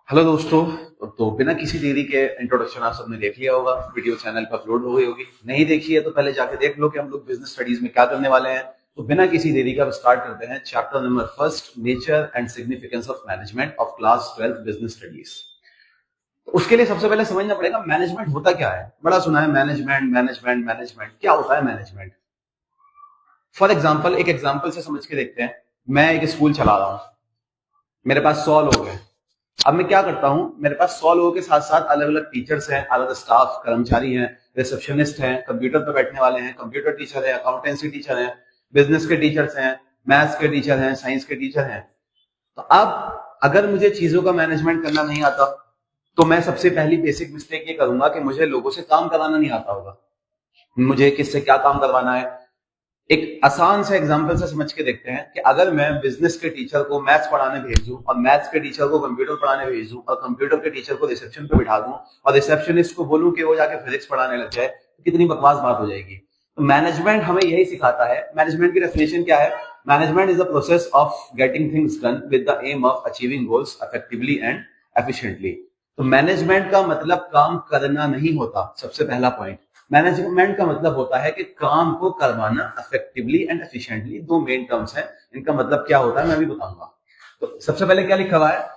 Hello दोस्तों। तो बिना किसी देरी के इंट्रोडक्शन आप सबने देख लिया होगा, वीडियो चैनल पर अपलोड हो गई होगी। नहीं देखी है तो पहले जाके देख लो कि हम लोग बिजनेस स्टडीज में क्या करने वाले हैं। तो बिना किसी देरी का स्टार्ट करते हैं chapter number first, nature and significance of management of class 12 business studies. तो उसके लिए सबसे पहले समझना पड़ेगा मैनेजमेंट होता क्या है। बड़ा सुना है मैनेजमेंट मैनेजमेंट मैनेजमेंट, क्या होता है मैनेजमेंट। फॉर एग्जाम्पल, एक एग्जाम्पल से समझ के देखते हैं। मैं एक स्कूल चला रहा हूं, मेरे पास 100 लोग हैं। अब मैं क्या करता हूं, मेरे पास 100 लोगों के साथ साथ अलग अलग टीचर्स हैं, अलग स्टाफ कर्मचारी हैं, रिसेप्शनिस्ट हैं, कंप्यूटर पर बैठने वाले हैं, कंप्यूटर टीचर हैं, अकाउंटेंसी टीचर हैं, बिजनेस के टीचर्स हैं, मैथ्स के टीचर हैं, साइंस के टीचर हैं। तो अब अगर मुझे चीजों का मैनेजमेंट करना नहीं आता तो मैं सबसे पहली बेसिक मिस्टेक ये करूंगा कि मुझे लोगों से काम कराना नहीं आता होगा। मुझे किससे क्या काम करवाना है। एक आसान से एग्जांपल से समझ के देखते हैं कि अगर मैं बिजनेस के टीचर को मैथ्स पढ़ाने भेज दूं और मैथ्स के टीचर को कंप्यूटर पढ़ाने भेज दूं और कंप्यूटर के टीचर को रिसेप्शन पे बिठा दूं और रिसेप्शनिस्ट को बोलूं कि वो जाके फिजिक्स पढ़ाने लग जाए, तो कितनी बकवास बात हो जाएगी। तो मैनेजमेंट हमें यही सिखाता है। मैनेजमेंट की डेफिनेशन क्या है? Management is the process of getting things done with the aim of achieving goals effectively and efficiently. तो मैनेजमेंट का मतलब काम करना नहीं होता। सबसे पहला पॉइंट, मैनेजमेंट का मतलब होता है कि काम को करवाना इफेक्टिवली एंड एफिशिएंटली। दो मेन टर्म्स हैं, इनका मतलब क्या होता है मैं भी बताऊंगा। तो सबसे पहले क्या लिखा हुआ है?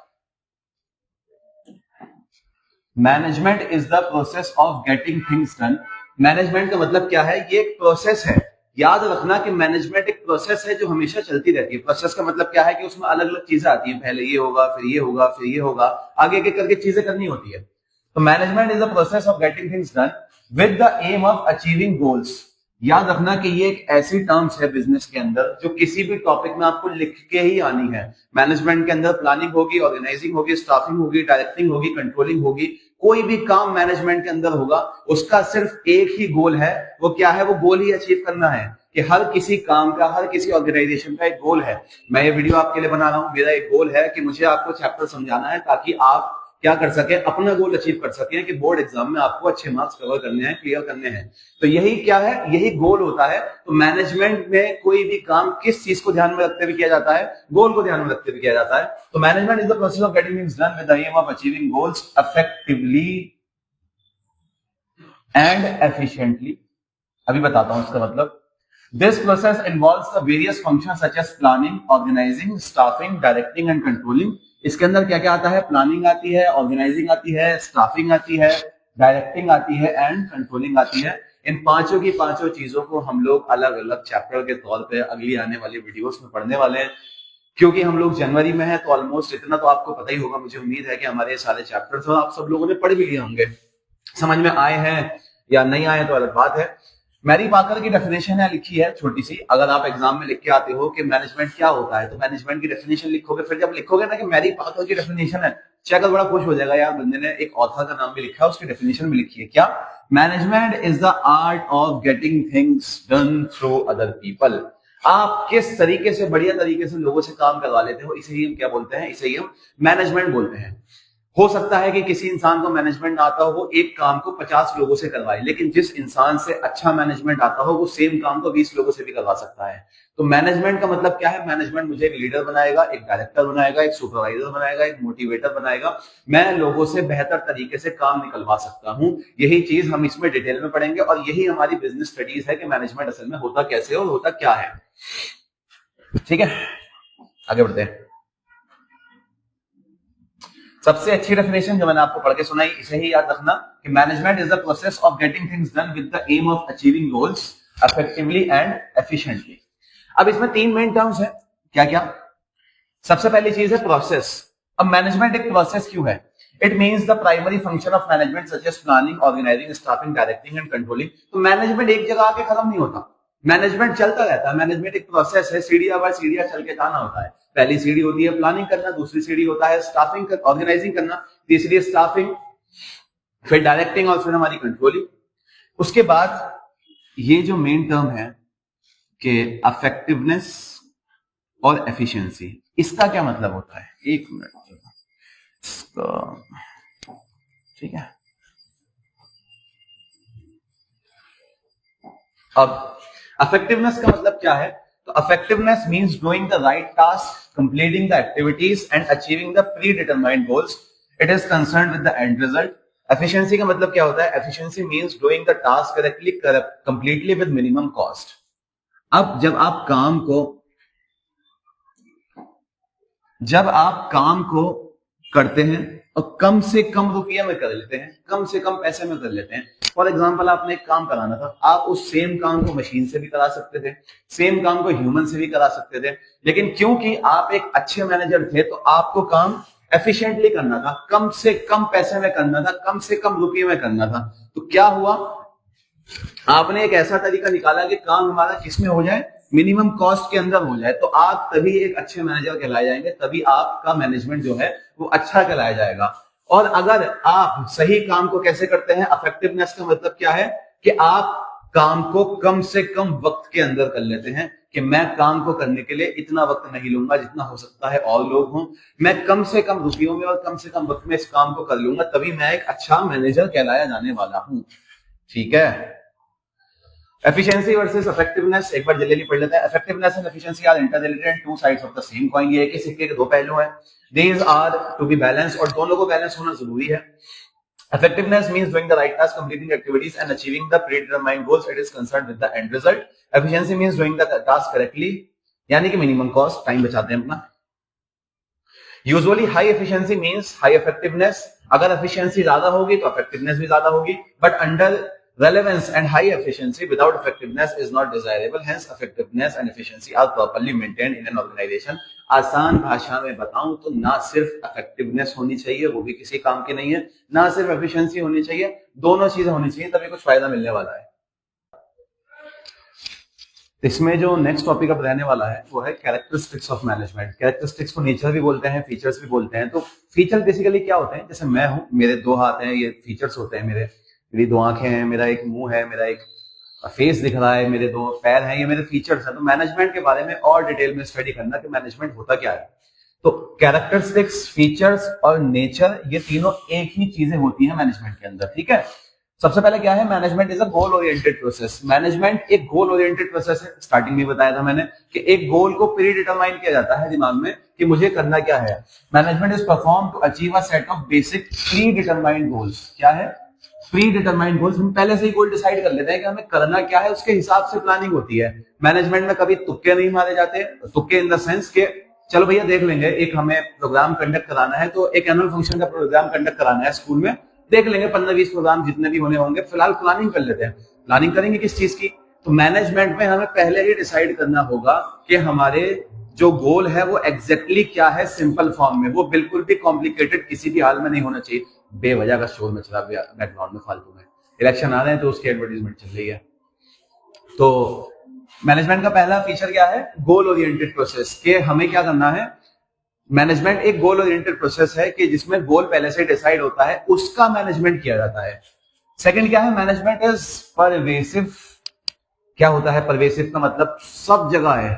Management is the process of getting things done. Management का मतलब क्या है? ये एक प्रोसेस है। याद रखना कि मैनेजमेंट एक प्रोसेस है जो हमेशा चलती रहती है। प्रोसेस का मतलब क्या है कि उसमें अलग अलग चीजें आती हैं, पहले ये होगा, फिर ये होगा, फिर ये होगा, आगे आगे करके चीजें करनी होती है। तो management is the process of getting things done with the aim of achieving goals. याद रखना कि ये एक ऐसी टर्म्स है बिजनेस के अंदर जो किसी भी टॉपिक में आपको लिख के ही आनी है। मैनेजमेंट के अंदर प्लानिंग होगी, ऑर्गेनाइजिंग होगी, स्टाफिंग होगी, डायरेक्टिंग होगी, कंट्रोलिंग होगी। कोई भी काम मैनेजमेंट के अंदर होगा, उसका सिर्फ एक ही गोल है। वो क्या है? वो गोल ही अचीव करना है। कि हर किसी काम का, हर किसी ऑर्गेनाइजेशन का एक गोल है। मैं ये वीडियो आपके लिए बना रहा हूं, मेरा एक गोल है कि मुझे आपको चैप्टर समझाना है ताकि आप क्या कर सके, अपना गोल अचीव कर सके कि बोर्ड एग्जाम में आपको अच्छे मार्क्स कवर करने हैं, क्लियर करने हैं। तो यही क्या है? यही गोल होता है। तो मैनेजमेंट में कोई भी काम किस चीज को ध्यान में रखते हुए किया जाता है? गोल को ध्यान में रखते हुए किया जाता है। तो management is the process of getting things done with the aim of achieving goals effectively and efficiently. अभी बताता हूं इसका मतलब। This process involves the various functions such as planning, organising, staffing, directing and controlling. इसके अंदर क्या क्या आता है? प्लानिंग आती है, ऑर्गेनाइजिंग आती है, स्टाफिंग आती है, डायरेक्टिंग आती है एंड कंट्रोलिंग आती है। इन पांचों की पांचों चीजों को हम लोग अलग अलग चैप्टर के तौर पे अगली आने वाली वीडियोस में पढ़ने वाले हैं। क्योंकि हम लोग जनवरी में है तो ऑलमोस्ट इतना तो आपको पता ही होगा। मुझे उम्मीद है कि हमारे सारे चैप्टर्स आप सब लोगों ने पढ़ भी लिए होंगे, समझ में आए हैं या नहीं आए तो अलग बात है। मैरी पाकर की डेफिनेशन है, लिखी है छोटी सी। अगर आप एग्जाम में लिख के आते हो कि मैनेजमेंट क्या होता है तो मैनेजमेंट की डेफिनेशन लिखोगे। फिर जब लिखोगे ना कि मैरी पाकर की डेफिनेशन है, चेक बड़ा खुश हो जाएगा यार, बंदे ने एक ऑथर का नाम भी लिखा है, उसकी डेफिनेशन भी लिखी है। क्या? Management is the art of getting things done through other people. आप किस तरीके से, बढ़िया तरीके से लोगों से काम करवा लेते हो, इसे ही हम क्या बोलते हैं? इसे ही हम मैनेजमेंट बोलते हैं। हो सकता है कि किसी इंसान को मैनेजमेंट आता हो, वो एक काम को 50 लोगों से करवाए, लेकिन जिस इंसान से अच्छा मैनेजमेंट आता हो वो सेम काम को 20 लोगों से भी करवा सकता है। तो मैनेजमेंट का मतलब क्या है? मैनेजमेंट मुझे एक लीडर बनाएगा, एक डायरेक्टर बनाएगा, एक सुपरवाइजर बनाएगा, एक मोटिवेटर बनाएगा। मैं लोगों से बेहतर तरीके से काम निकलवा सकता हूं। यही चीज हम इसमें डिटेल में पढ़ेंगे और यही हमारी बिजनेस स्टडीज है कि मैनेजमेंट असल में होता कैसे और होता क्या है। ठीक है, आगे बढ़ते हैं। सबसे अच्छी डेफिनेशन जो मैंने आपको पढ़ के सुनाई, इसे ही याद रखना कि management is the process of getting things done with the aim of achieving goals effectively and efficiently. अब इसमें तीन मेन टर्म्स हैं। क्या क्या? सबसे पहली चीज है प्रोसेस। अब मैनेजमेंट एक प्रोसेस क्यों है? It means the primary function of management such as planning, organising, staffing, directing and controlling. तो मैनेजमेंट एक जगह आके खत्म नहीं होता, मैनेजमेंट चलता रहता है। मैनेजमेंट एक प्रोसेस है, सीढ़ियां बाय सीढ़ियां चल के जाना होता है। पहली सीढ़ी होती है प्लानिंग करना, दूसरी सीढ़ी होता है स्टाफिंग, ऑर्गेनाइजिंग करना, तीसरी स्टाफिंग, फिर डायरेक्टिंग और फिर हमारी कंट्रोलिंग। उसके बाद ये जो मेन टर्म है कि इफेक्टिवनेस और एफिशिएंसी, इसका क्या मतलब होता है? एक मिनट, ठीक है। अब इफेक्टिवनेस का मतलब क्या है? तो effectiveness means doing the right task, completing the activities and achieving the pre determined goals it is concern with the end result. Efficiency का मतलब क्या होता है? Efficiency means doing the task correctly, completely with minimum cost. अब जब आप काम को करते हैं और कम से कम रुपये में कर लेते हैं, कम से कम पैसे में कर लेते हैं। फॉर एग्जाम्पल, आपने एक काम कराना था, आप उस सेम काम को मशीन से भी करा सकते थे, सेम काम को ह्यूमन से भी करा सकते थे, लेकिन क्योंकि आप एक अच्छे मैनेजर थे तो आपको काम एफिशिएंटली करना था, कम से कम पैसे में करना था, कम से कम रुपये में करना था। तो क्या हुआ? आपने एक ऐसा तरीका निकाला कि काम हमारा किसमें हो जाए? मिनिमम कॉस्ट के अंदर हो जाए। तो आप तभी एक अच्छे मैनेजर कहलाए जाएंगे, तभी आपका मैनेजमेंट जो है वो अच्छा कहलाया जाएगा। और अगर आप सही काम को कैसे करते हैं? इफेक्टिवनेस का मतलब क्या है? कि आप काम को कम से कम वक्त के अंदर कर लेते हैं, कि मैं काम को करने के लिए इतना वक्त नहीं लूंगा जितना हो सकता है और लोग हों, मैं कम से कम रुपयों में और कम से कम वक्त में इस काम को कर लूंगा, तभी मैं एक अच्छा मैनेजर कहलाया जाने वाला हूं। ठीक है। एफिशिएंसी वर्सेस इफेक्टिवनेस एक बार जल्दी पढ़ लेते हैं। Effectiveness and efficiency are interrelated, two sides of the same coin. ये एक ही सिक्के के दो पहलू हैं। These are to be balance, और दोनों को बैलेंस होना जरूरी है। Effectiveness means doing the right task, completing activities and achieving the predetermined goals. It is concerned with the end result. Efficiency means doing the task correctly, यानी कि minimum cost, time बचाते हैं अपना। Usually high efficiency means high effectiveness. अगर efficiency ज्यादा होगी तो effectiveness भी ज्यादा होगी, but under relevance and high efficiency without effectiveness is not desirable. Hence effectiveness and efficiency are properly maintained in an organization. आसान भाषा में बताऊं तो ना सिर्फ इफेक्टिवनेस होनी चाहिए, वो भी किसी काम की नहीं है, ना सिर्फ एफिशिएंसी होनी चाहिए, दोनों चीजें होनी चाहिए, तभी कुछ फायदा मिलने वाला है। इसमें जो नेक्स्ट टॉपिक अब रहने वाला है वो है कैरेक्टरिस्टिक्स ऑफ मैनेजमेंट। कैरेक्टरिस्टिक्स को नेचर भी बोलते हैं, फीचर्स भी बोलते हैं। तो फीचर बेसिकली क्या होते हैं? जैसे मैं हूं, मेरे दो हाथ हैं, ये फीचर्स होते हैं। मेरी दो आंखें हैं, मेरा एक मुंह है, मेरा एक फेस दिख रहा है, मेरे दो पैर हैं, ये मेरे फीचर्स हैं। तो मैनेजमेंट के बारे में और डिटेल में स्टडी करना कि मैनेजमेंट होता क्या है। तो कैरेक्टरिस्टिक्स, फीचर्स और नेचर, ये तीनों एक ही चीजें होती हैं मैनेजमेंट के अंदर। ठीक है। सबसे पहले क्या है? Management is a goal oriented process. Management एक गोल ओरिएंटेड प्रोसेस है। स्टार्टिंग में बताया था मैंने कि एक गोल को प्री डिटरमाइन किया जाता है दिमाग में कि मुझे करना क्या है। Management is perform to achieve a set of basic predetermined goals. क्या है? Predetermined goals. हम पहले से ही गोल डिसाइड कर लेते हैं कि हमें करना क्या है, उसके हिसाब से प्लानिंग होती है। मैनेजमेंट में कभी तुक्के नहीं मारे जाते। तुक्के इन द सेंस के चलो भैया देख लेंगे, एक हमें प्रोग्राम कंडक्ट कराना है, तो एक एनुअल फंक्शन का प्रोग्राम कंडक्ट कराना है स्कूल में, देख लेंगे 15-20 प्रोग्राम जितने भी होने होंगे, फिलहाल प्लानिंग कर लेते हैं। प्लानिंग करेंगे किस चीज की? तो मैनेजमेंट में हमें पहले ही डिसाइड करना होगा कि हमारे जो गोल है वो एग्जैक्टली क्या है, सिंपल फॉर्म में। वो बिल्कुल भी कॉम्प्लिकेटेड किसी भी हाल में नहीं होना चाहिए। बेवजह का शोर मच रहा है बैकग्राउंड में फालतू में, इलेक्शन आ रहे हैं तो उसकी एडवर्टाइजमेंट चल रही है। तो मैनेजमेंट का पहला फीचर क्या है? Goal oriented process. के हमें क्या करना है? मैनेजमेंट एक गोल ओरिएंटेड प्रोसेस है कि जिसमें गोल पहले से डिसाइड होता है, उसका मैनेजमेंट किया जाता है। सेकंड क्या है? Management is pervasive. क्या होता है परवेसिव का मतलब? सब जगह है।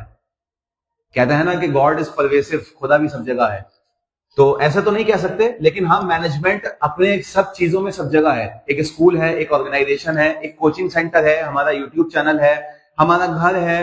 कहते हैं ना कि गॉड इज परवेसिव, खुदा भी सब जगह है। तो ऐसा तो नहीं कह सकते, लेकिन हम मैनेजमेंट अपने सब चीजों में सब जगह है। एक स्कूल है, एक ऑर्गेनाइजेशन है, एक कोचिंग सेंटर है, हमारा यूट्यूब चैनल है, हमारा घर है,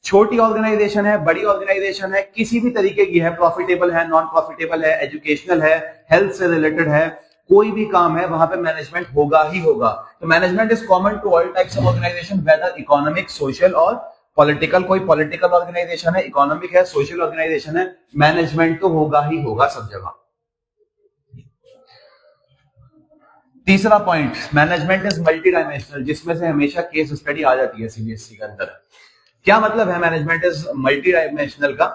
छोटी ऑर्गेनाइजेशन है, बड़ी ऑर्गेनाइजेशन है, किसी भी तरीके की है, प्रॉफिटेबल है, नॉन प्रॉफिटेबल है, एजुकेशनल है, हेल्थ से रिलेटेड है, कोई भी काम है वहां पे मैनेजमेंट होगा ही होगा। तो management is common to all types of organisation, whether economic, social और पॉलिटिकल। कोई पॉलिटिकल ऑर्गेनाइजेशन है, इकोनॉमिक है, सोशल ऑर्गेनाइजेशन है, मैनेजमेंट तो होगा ही होगा सब जगह। तीसरा point, management is multidimensional, जिसमें से हमेशा केस स्टडी आ जाती है सीबीएसई के अंदर। क्या मतलब है मैनेजमेंट इज मल्टी डायमेंशनल का?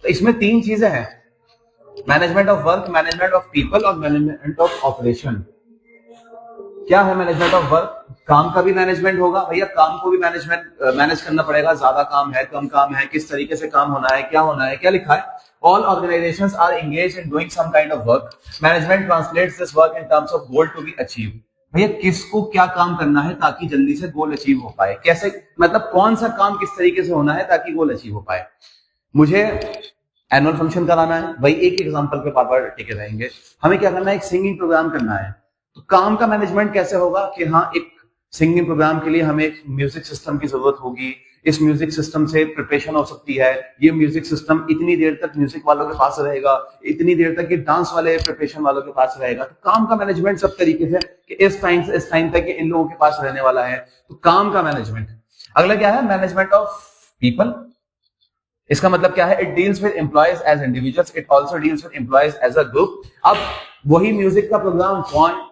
तो इसमें तीन चीजें हैं, management of work, management of people और मैनेजमेंट ऑफ ऑपरेशन। क्या है मैनेजमेंट ऑफ वर्क? काम का भी मैनेजमेंट होगा भैया, काम को भी मैनेज करना पड़ेगा। ज्यादा काम है, कम काम है, किस तरीके से काम होना है, क्या होना है, क्या लिखा है? All organisations are engaged in doing some kind of work. Management translates this work in terms of goal to be achieve. भैया किसको क्या काम करना है ताकि जल्दी से गोल अचीव हो पाए? कैसे मतलब कौन सा काम किस तरीके से होना है ताकि गोल अचीव हो पाए? मुझे एनुअल फंक्शन कराना है, भाई एक एग्जांपल पे बार-बार टिके रहेंगे। हमें क्या करना है? एक सिंगिंग प्रोग्राम करना है। तो काम का मैनेजमेंट कैसे होगा कि हाँ, एक सिंगिंग प्रोग्राम के लिए हमें एक म्यूजिक सिस्टम की जरूरत होगी, इस म्यूजिक सिस्टम से प्रिपरेशन हो सकती है, ये म्यूजिक सिस्टम इतनी देर तक म्यूजिक वालों के पास रहेगा, इतनी देर तक ये डांस वाले प्रिपरेशन वालों के पास रहेगा। तो काम का मैनेजमेंट सब तरीके से कि इस टाइम से इस टाइम तक इन लोगों के पास रहने वाला है, तो काम का मैनेजमेंट। अगला क्या है, मैनेजमेंट ऑफ पीपल। इसका मतलब क्या है, it deals with employees as individuals, it also deals with employees as a group. अब वही म्यूजिक का प्रोग्राम कौन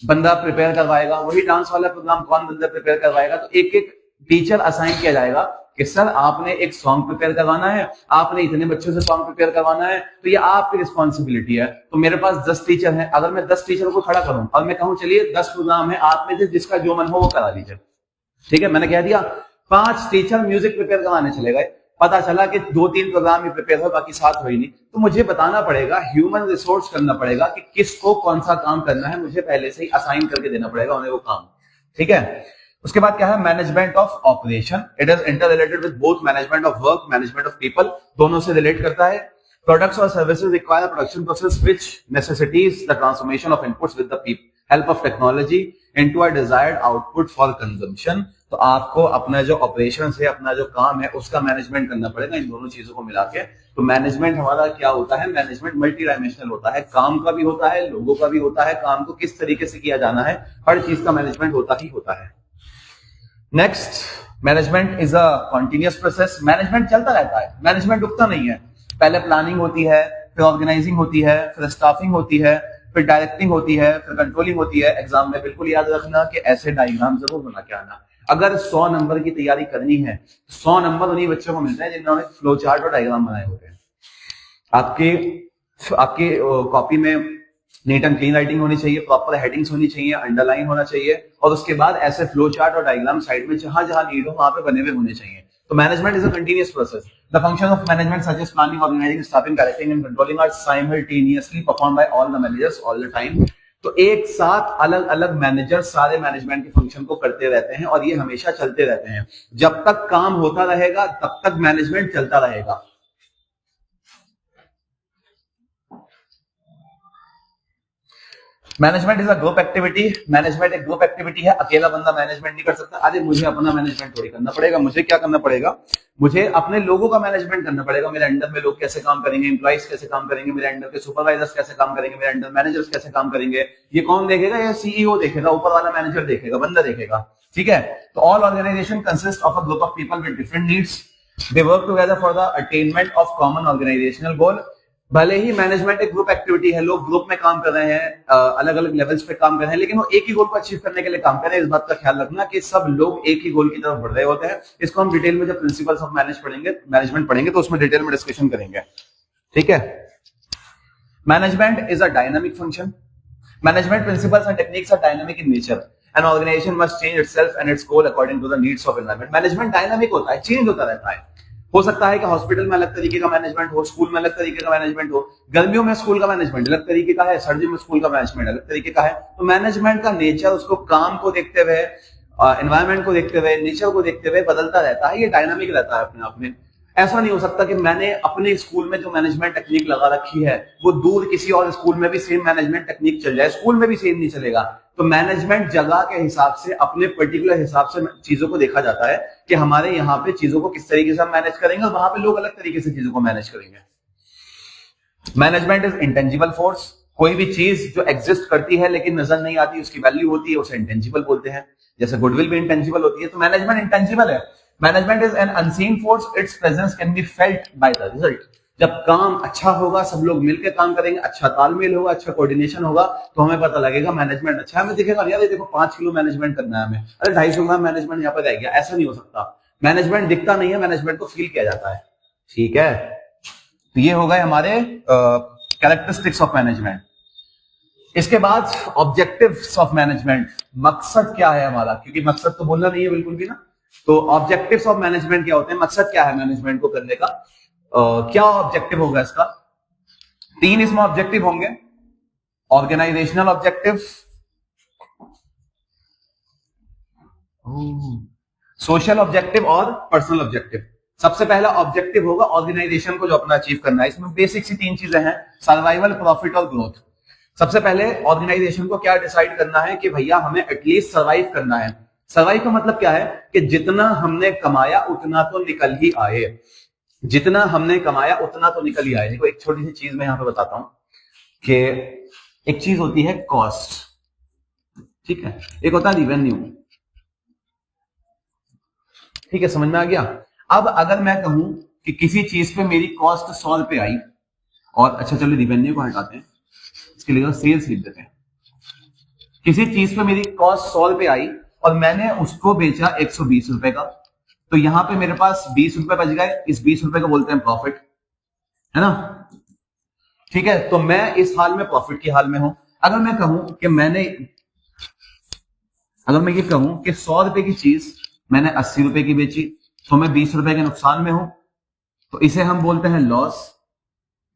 बंदा प्रिपेयर करवाएगा, वही डांस वाला प्रोग्राम कौन बंदा प्रिपेयर करवाएगा, तो एक एक टीचर असाइन किया जाएगा कि सर आपने एक सॉन्ग प्रिपेयर करवाना है, आपने इतने बच्चों से सॉन्ग प्रिपेयर करवाना है, तो ये आपकी रिस्पॉन्सिबिलिटी है। तो मेरे पास 10 टीचर हैं, अगर मैं 10 टीचर को खड़ा करूं और मैं कहूं चलिए 10 प्रोग्राम है, आप में से जिसका जो मन हो वो करा लीजिए, ठीक है, मैंने कह दिया 5 टीचर म्यूजिक प्रिपेयर करवाने चले गए, पता चला कि 2-3 प्रोग्राम ही प्रिपेयर हो, बाकी 7 हो ही नहीं, तो मुझे बताना पड़ेगा, ह्यूमन रिसोर्स करना पड़ेगा कि किसको कौन सा काम करना है, मुझे पहले से ही असाइन करके देना पड़ेगा उन्हें वो काम, ठीक है। उसके बाद क्या है, management of operation. It is inter related with both management of work, management of people, दोनों से रिलेट करता है। प्रोडक्ट्स और services require production process which necessities the transformation of inputs with the help of technology into a desired output for consumption. तो आपको अपना जो operation है, अपना जो काम है, उसका मैनेजमेंट करना पड़ेगा इन दोनों चीजों को मिला के। तो मैनेजमेंट हमारा क्या होता है, मैनेजमेंट मल्टी डायमेंशनल होता है, काम का भी होता है, लोगों का भी होता है, काम को किस तरीके से किया जाना है, हर चीज का मैनेजमेंट होता ही होता है। Next, management is a continuous process. Management चलता रहता है, मैनेजमेंट रुकता नहीं है। पहले प्लानिंग होती है, फिर ऑर्गेनाइजिंग होती है, फिर स्टाफिंग होती है, फिर डायरेक्टिंग होती है, फिर कंट्रोलिंग होती है। एग्जाम में बिल्कुल याद रखना कि ऐसे डायग्राम जरूर बना के आना। अगर 100 नंबर की तैयारी करनी है, 100 नंबर उन्हीं बच्चों को मिलते हैं जिन्होंने फ्लो चार्ट और डायग्राम बनाए होते हैं। आपके कॉपी में नीट एंड क्लीन राइटिंग होनी चाहिए, प्रॉपर हेडिंग्स होनी चाहिए, अंडरलाइन होना चाहिए, और उसके बाद ऐसे फ्लो चार्ट और डायग्राम साइड में जहां जहां नीड हो वहां पे बने हुए होने चाहिए। तो management is a continuous process. The function of management such as planning, organising, staffing, directing and controlling are simultaneously perform by all the managers all the time. तो एक साथ अलग अलग मैनेजर सारे मैनेजमेंट के फंक्शन को करते रहते हैं और ये हमेशा चलते रहते हैं। जब तक काम होता रहेगा तब तक मैनेजमेंट चलता रहेगा। Management is a group activity. Management एक ग्रुप एक्टिविटी है, अकेला बंदा मैनेजमेंट नहीं कर सकता। अरे मुझे अपना मैनेजमेंट थोड़ी करना पड़ेगा, मुझे क्या करना पड़ेगा, मुझे अपने लोगों का मैनेजमेंट करना पड़ेगा। मेरे अंडर में लोग कैसे काम करेंगे, एम्प्लॉइज कैसे काम करेंगे, मेरे अंडर के सुपरवाइजर्स कैसे काम करेंगे, मेरे अंडर मैनेजर्स कैसे काम करेंगे, ये कौन देखेगा, ये सीईओ देखेगा, ऊपर वाला मैनेजर देखेगा, बंदा देखेगा, ठीक है। तो all organisation consist of a group of people with different needs, they work together for the attainment of common organisational goal. भले ही मैनेजमेंट एक ग्रुप एक्टिविटी है, लोग ग्रुप में काम कर रहे हैं, अलग अलग लेवल्स पे काम कर रहे हैं, लेकिन वो एक ही गोल को अचीव करने के लिए काम कर रहे हैं। इस बात का ख्याल रखना कि सब लोग एक ही गोल की तरफ बढ़ रहे होते हैं। इसको हम डिटेल में जब प्रिंसिपल्स ऑफ मैनेजमेंट पढ़ेंगे तो उसमें डिटेल में डिस्कशन करेंगे, ठीक है। Management is a dynamic function. Management principles and techniques are dynamic in nature. An organization must change itself and its goal according to the needs of environment. Management dynamic होता है, change होता रहता है। हो सकता है कि हॉस्पिटल में अलग तरीके का मैनेजमेंट हो, स्कूल में अलग तरीके का मैनेजमेंट हो, गर्मियों में स्कूल का मैनेजमेंट अलग तरीके का है, सर्दियों में स्कूल का मैनेजमेंट अलग तरीके का है। तो मैनेजमेंट का नेचर उसको काम को देखते हुए, एनवायरमेंट को देखते हुए, नेचर को देखते हुए बदलता रहता है, ये डायनामिक रहता है अपने आप में। ऐसा नहीं हो सकता कि मैंने अपने स्कूल में जो मैनेजमेंट टेक्निक लगा रखी है वो दूर किसी और स्कूल में भी सेम मैनेजमेंट टेक्निक चल जाए, स्कूल में भी सेम नहीं चलेगा। तो मैनेजमेंट जगह के हिसाब से, अपने पर्टिकुलर हिसाब से चीजों को देखा जाता है कि हमारे यहाँ पे चीजों को किस तरीके से हम मैनेज करेंगे और वहां पे लोग अलग तरीके से चीजों को मैनेज करेंगे। Management is intangible force. कोई भी चीज जो एग्जिस्ट करती है लेकिन नजर नहीं आती, उसकी वैल्यू होती है, उसे इंटेंजिबल बोलते हैं। जैसे गुडविल भी इंटेंजिबल होती है, तो मैनेजमेंट इंटेंजिबल है। Management is an unseen force, it's presence can be felt by the result. जब काम अच्छा होगा, सब लोग मिलकर काम करेंगे, अच्छा तालमेल होगा, अच्छा कोऑर्डिनेशन होगा, तो हमें पता लगेगा मैनेजमेंट अच्छा है। हमें दिखेगा यार ये देखो 5 किलो मैनेजमेंट करना है हमें, अरे 250 ग्राम मैनेजमेंट यहाँ पर रह गया। ऐसा नहीं हो सकता, मैनेजमेंट दिखता नहीं है, मैनेजमेंट को फील किया जाता है, ठीक है। तो ये हो गए हमारे कैरेक्टरिस्टिक्स ऑफ मैनेजमेंट। इसके बाद ऑब्जेक्टिव्स ऑफ मैनेजमेंट। मकसद क्या है हमारा, क्योंकि मकसद तो बोलना नहीं है बिल्कुल भी ना। तो ऑब्जेक्टिव्स ऑफ मैनेजमेंट क्या होते हैं, मकसद क्या है मैनेजमेंट को करने का, क्या ऑब्जेक्टिव होगा इसका। 3 इसमें ऑब्जेक्टिव होंगे, ऑर्गेनाइजेशनल ऑब्जेक्टिव, सोशल ऑब्जेक्टिव और पर्सनल ऑब्जेक्टिव। सबसे पहला ऑब्जेक्टिव होगा ऑर्गेनाइजेशन को जो अपना अचीव करना है। इसमें बेसिक सी 3 चीजें हैं, सर्वाइवल, प्रॉफिट और ग्रोथ। सबसे पहले ऑर्गेनाइजेशन को क्या डिसाइड करना है कि भैया हमें एटलीस्ट सर्वाइव करना है। सर्वाइव का मतलब क्या है कि जितना हमने कमाया उतना तो निकल ही आए, जितना हमने कमाया उतना तो निकल ही आए। देखो एक छोटी सी चीज मैं यहां पे बताता हूं कि एक चीज होती है कॉस्ट, ठीक है, एक होता है रिवेन्यू, ठीक है, समझ में आ गया। अब अगर मैं कहूं कि किसी चीज पे मेरी कॉस्ट 100 रुपए आई, और अच्छा चलो रिवेन्यू को हटाते हैं, इसके लिए सेल्स लिख देते हैं। किसी चीज पे मेरी कॉस्ट 100 रुपए आई और मैंने उसको बेचा 120 रुपए का, तो यहां पे मेरे पास 20 रुपए बच गए, इस 20 रुपए को बोलते हैं प्रॉफिट, है ना, ठीक है। तो मैं इस हाल में प्रॉफिट की हाल में हूं। अगर मैं कहूं कि अगर मैं ये कहूं कि 100 रुपए की चीज मैंने 80 रुपए की बेची, तो मैं 20 रुपए के नुकसान में हूं, तो इसे हम बोलते हैं लॉस,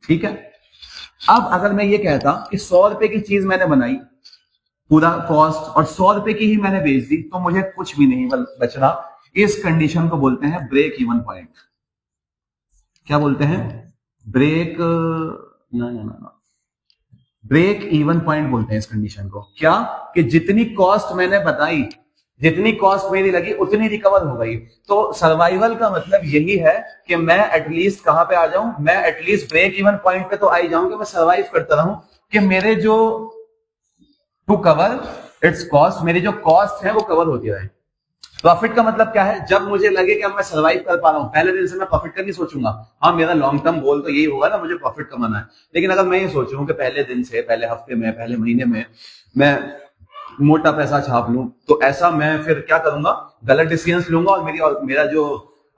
ठीक है। अब अगर मैं ये कहता कि 100 रुपए की चीज मैंने बनाई पूरा कॉस्ट और 100 रुपए की ही मैंने बेच दी, तो मुझे कुछ भी नहीं बचना, इस कंडीशन को बोलते हैं ब्रेक इवन पॉइंट। क्या बोलते हैं? ब्रेक ब्रेक इवन पॉइंट बोलते हैं इस कंडीशन को। क्या कि जितनी कॉस्ट मैंने बताई, जितनी कॉस्ट मेरी लगी उतनी रिकवर हो गई। तो सर्वाइवल का मतलब यही है कि मैं एटलीस्ट कहां पे आ जाऊं, मैं एटलीस्ट ब्रेक इवन पॉइंट पे तो आ ही जाऊं कि मैं सर्वाइव करता रहूं, कि मेरे जो टू कवर इट्स कॉस्ट, मेरी जो कॉस्ट है वो कवर होती रहे। प्रॉफिट का मतलब क्या है? जब मुझे लगे कि अब मैं सर्वाइव कर पा रहा हूं, पहले दिन से मैं प्रॉफिट का नहीं सोचूंगा, हाँ मेरा लॉन्ग टर्म गोल तो यही होगा ना, मुझे प्रॉफिट कमाना है। लेकिन अगर मैं ये सोचूं कि पहले दिन से, पहले हफ्ते में, पहले महीने में मैं मोटा पैसा छाप लूं, तो ऐसा मैं फिर क्या करूंगा, गलत डिसीजंस लूंगा और मेरा जो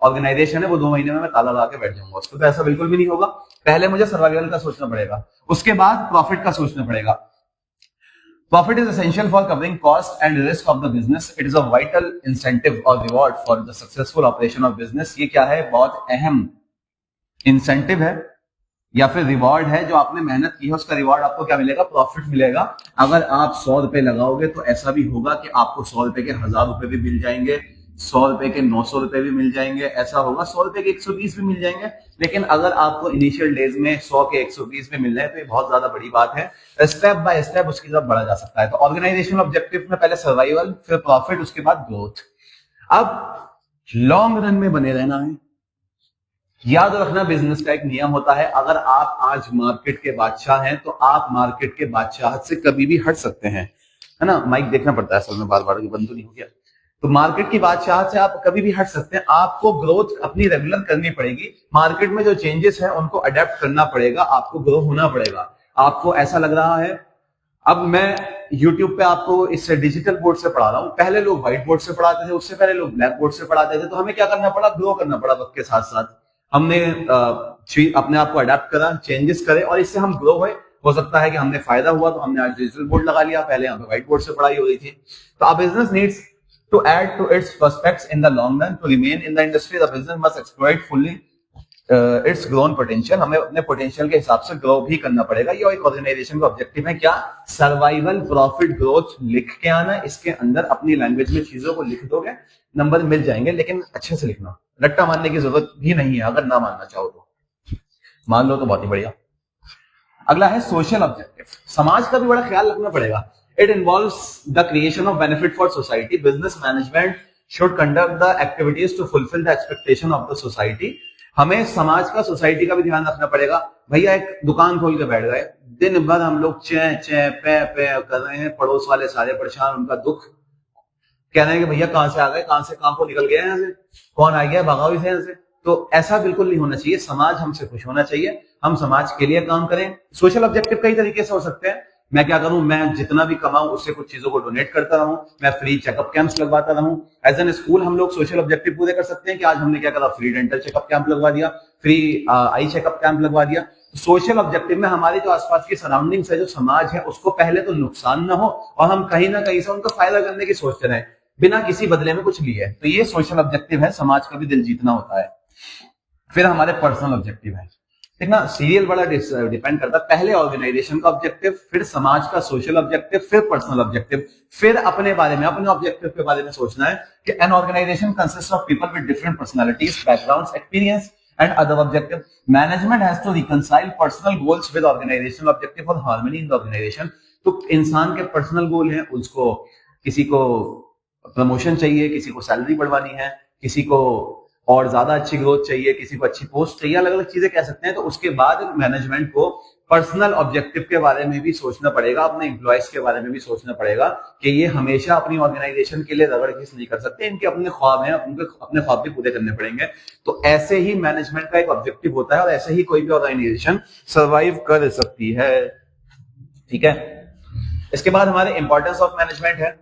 ऑर्गेनाइजेशन है वो 2 महीने में मैं ताला लगा के बैठ जाऊंगा उसको। तो ऐसा बिल्कुल भी नहीं होगा। पहले मुझे सर्वाइवल का सोचना पड़ेगा, उसके बाद प्रॉफिट का सोचना पड़ेगा। Profit is essential for covering cost and risk of the business. It is a vital incentive or reward for the successful operation of business. ये क्या है? बहुत अहम इंसेंटिव है या फिर रिवॉर्ड है। जो आपने मेहनत की है उसका रिवॉर्ड आपको क्या मिलेगा? प्रॉफिट मिलेगा। अगर आप 100 रुपए लगाओगे तो ऐसा भी होगा कि आपको 100 रुपए के 1000 रुपए भी मिल जाएंगे, 100 रुपए के 900 रुपए भी मिल जाएंगे, ऐसा होगा 100 रुपए के 120 भी मिल जाएंगे। लेकिन अगर आपको इनिशियल डेज में 100 के 120 भी मिल रहे हैं तो ये बहुत ज्यादा बड़ी बात है। स्टेप बाय स्टेप उसकी तरफ बढ़ा जा सकता है। तो ऑर्गेनाइजेशनल ऑब्जेक्टिव में पहले सर्वाइवल, फिर प्रॉफिट, उसके बाद ग्रोथ। अब लॉन्ग रन में बने रहना है। याद रखना, बिजनेस का एक नियम होता है, अगर आप आज मार्केट के बादशाह हैं तो आप मार्केट के बादशाह से कभी भी हट सकते हैं, है ना। माइक देखना पड़ता है असल में, बार बार बंद तो नहीं हो गया। तो मार्केट की बादशाह से आप कभी भी हट सकते हैं। आपको ग्रोथ अपनी रेगुलर करनी पड़ेगी। मार्केट में जो चेंजेस हैं उनको अडेप्ट करना पड़ेगा, आपको ग्रो होना पड़ेगा। आपको ऐसा लग रहा है, अब मैं YouTube पे आपको इस डिजिटल बोर्ड से पढ़ा रहा हूं, पहले लोग व्हाइट बोर्ड से पढ़ाते थे, उससे पहले लोग ब्लैक बोर्ड से पढ़ाते थे। तो हमें क्या करना पड़ा? ग्रो करना पड़ा वक्त के साथ साथ। हमने अपने आप को अडेप्ट करा, चेंजेस करे और इससे हम ग्रो हुए। हो सकता है कि हमने फायदा हुआ तो हमने आज डिजिटल बोर्ड लगा लिया, पहले यहाँ पे व्हाइट बोर्ड से पढ़ाई हो रही थी। तो अब business needs to add to its prospects in the long run. To remain in the industry, the business must exploit fully its grown potential. हमें अपने पोटेंशियल के हिसाब से ग्रो भी करना पड़ेगा। ये एक ऑर्गेनाइजेशन का ऑब्जेक्टिव है। क्या? सर्वाइवल, प्रॉफिट, ग्रोथ लिख के आना। इसके अंदर अपनी लैंग्वेज में चीजों को लिख दोगे, नंबर मिल जाएंगे, लेकिन अच्छे से लिखना। रट्टा मारने की जरूरत भी नहीं है। अगर ना मानना चाहो तो मान लो तो बहुत ही बढ़िया। अगला है सोशल ऑब्जेक्टिव। समाज का भी बड़ा ख्याल रखना पड़ेगा। It involves the creation of benefit for society. Business management should conduct the activities to fulfill the expectation of the society. हमें समाज का, सोसाइटी का भी ध्यान रखना पड़ेगा। भैया एक दुकान खोल के बैठ गए, दिन भर हम लोग चे चे पे पे कर रहे हैं, पड़ोस वाले सारे परेशान, उनका दुख कह रहे हैं कि भैया कहां से आ गए, कहां से कहां को निकल गए यहाँ से, कौन आ गया, भगाओ इसे यहाँ से। तो ऐसा बिल्कुल नहीं होना चाहिए। समाज हमसे खुश होना चाहिए, हम समाज के लिए काम करें। सोशल ऑब्जेक्टिव कई तरीके से हो सकते हैं। मैं क्या करूं? मैं जितना भी कमाऊं उससे कुछ चीजों को डोनेट करता रहूं, मैं फ्री चेकअप कैंप्स लगवाता रहूं। एज एन स्कूल हम लोग सोशल ऑब्जेक्टिव पूरे कर सकते हैं कि आज हमने क्या करा, फ्री डेंटल चेकअप कैंप लगवा दिया, फ्री आई चेकअप कैंप लगवा दिया। सोशल ऑब्जेक्टिव में हमारे जो आसपास की सराउंडिंग्स है, जो समाज है, उसको पहले तो नुकसान ना हो और हम कहीं ना कहीं से उनका फायदा करने की सोचते रहे बिना किसी बदले में कुछ लिए। तो ये सोशल ऑब्जेक्टिव है, समाज का भी दिल जीतना होता है। फिर हमारे पर्सनल ऑब्जेक्टिव है। देखना, सीरियल बड़ा डिपेंड करता है। पहले ऑर्गेनाइजेशन का ऑब्जेक्टिव, फिर समाज का सोशल ऑब्जेक्टिव, फिर पर्सनल ऑब्जेक्टिव, फिर अपने बारे में, अपने ऑब्जेक्टिव के बारे में सोचना है कि an organisation consist of people with different personalities, backgrounds, experience and other objective. Management has to reconcile personal goals with organisational objective for harmony in the organisation. तो इंसान के पर्सनल गोल हैं, उसको किसी को प्रमोशन चाहिए, किसी को सैलरी बढ़वानी है, किसी को और ज्यादा अच्छी ग्रोथ चाहिए, किसी को अच्छी पोस्ट चाहिए, अलग अलग चीजें कह सकते हैं। तो उसके बाद मैनेजमेंट को पर्सनल ऑब्जेक्टिव के बारे में भी सोचना पड़ेगा, अपने एम्प्लॉयज के बारे में भी सोचना पड़ेगा कि ये हमेशा अपनी ऑर्गेनाइजेशन के लिए रगड़ घिस नहीं कर सकते, इनके अपने ख्वाब हैं, उनको अपने ख्वाब भी पूरे करने पड़ेंगे। तो ऐसे ही मैनेजमेंट का एक ऑब्जेक्टिव होता है और ऐसे ही कोई भी ऑर्गेनाइजेशन सर्वाइव कर सकती है। ठीक है, इसके बाद हमारे इंपॉर्टेंस ऑफ मैनेजमेंट है।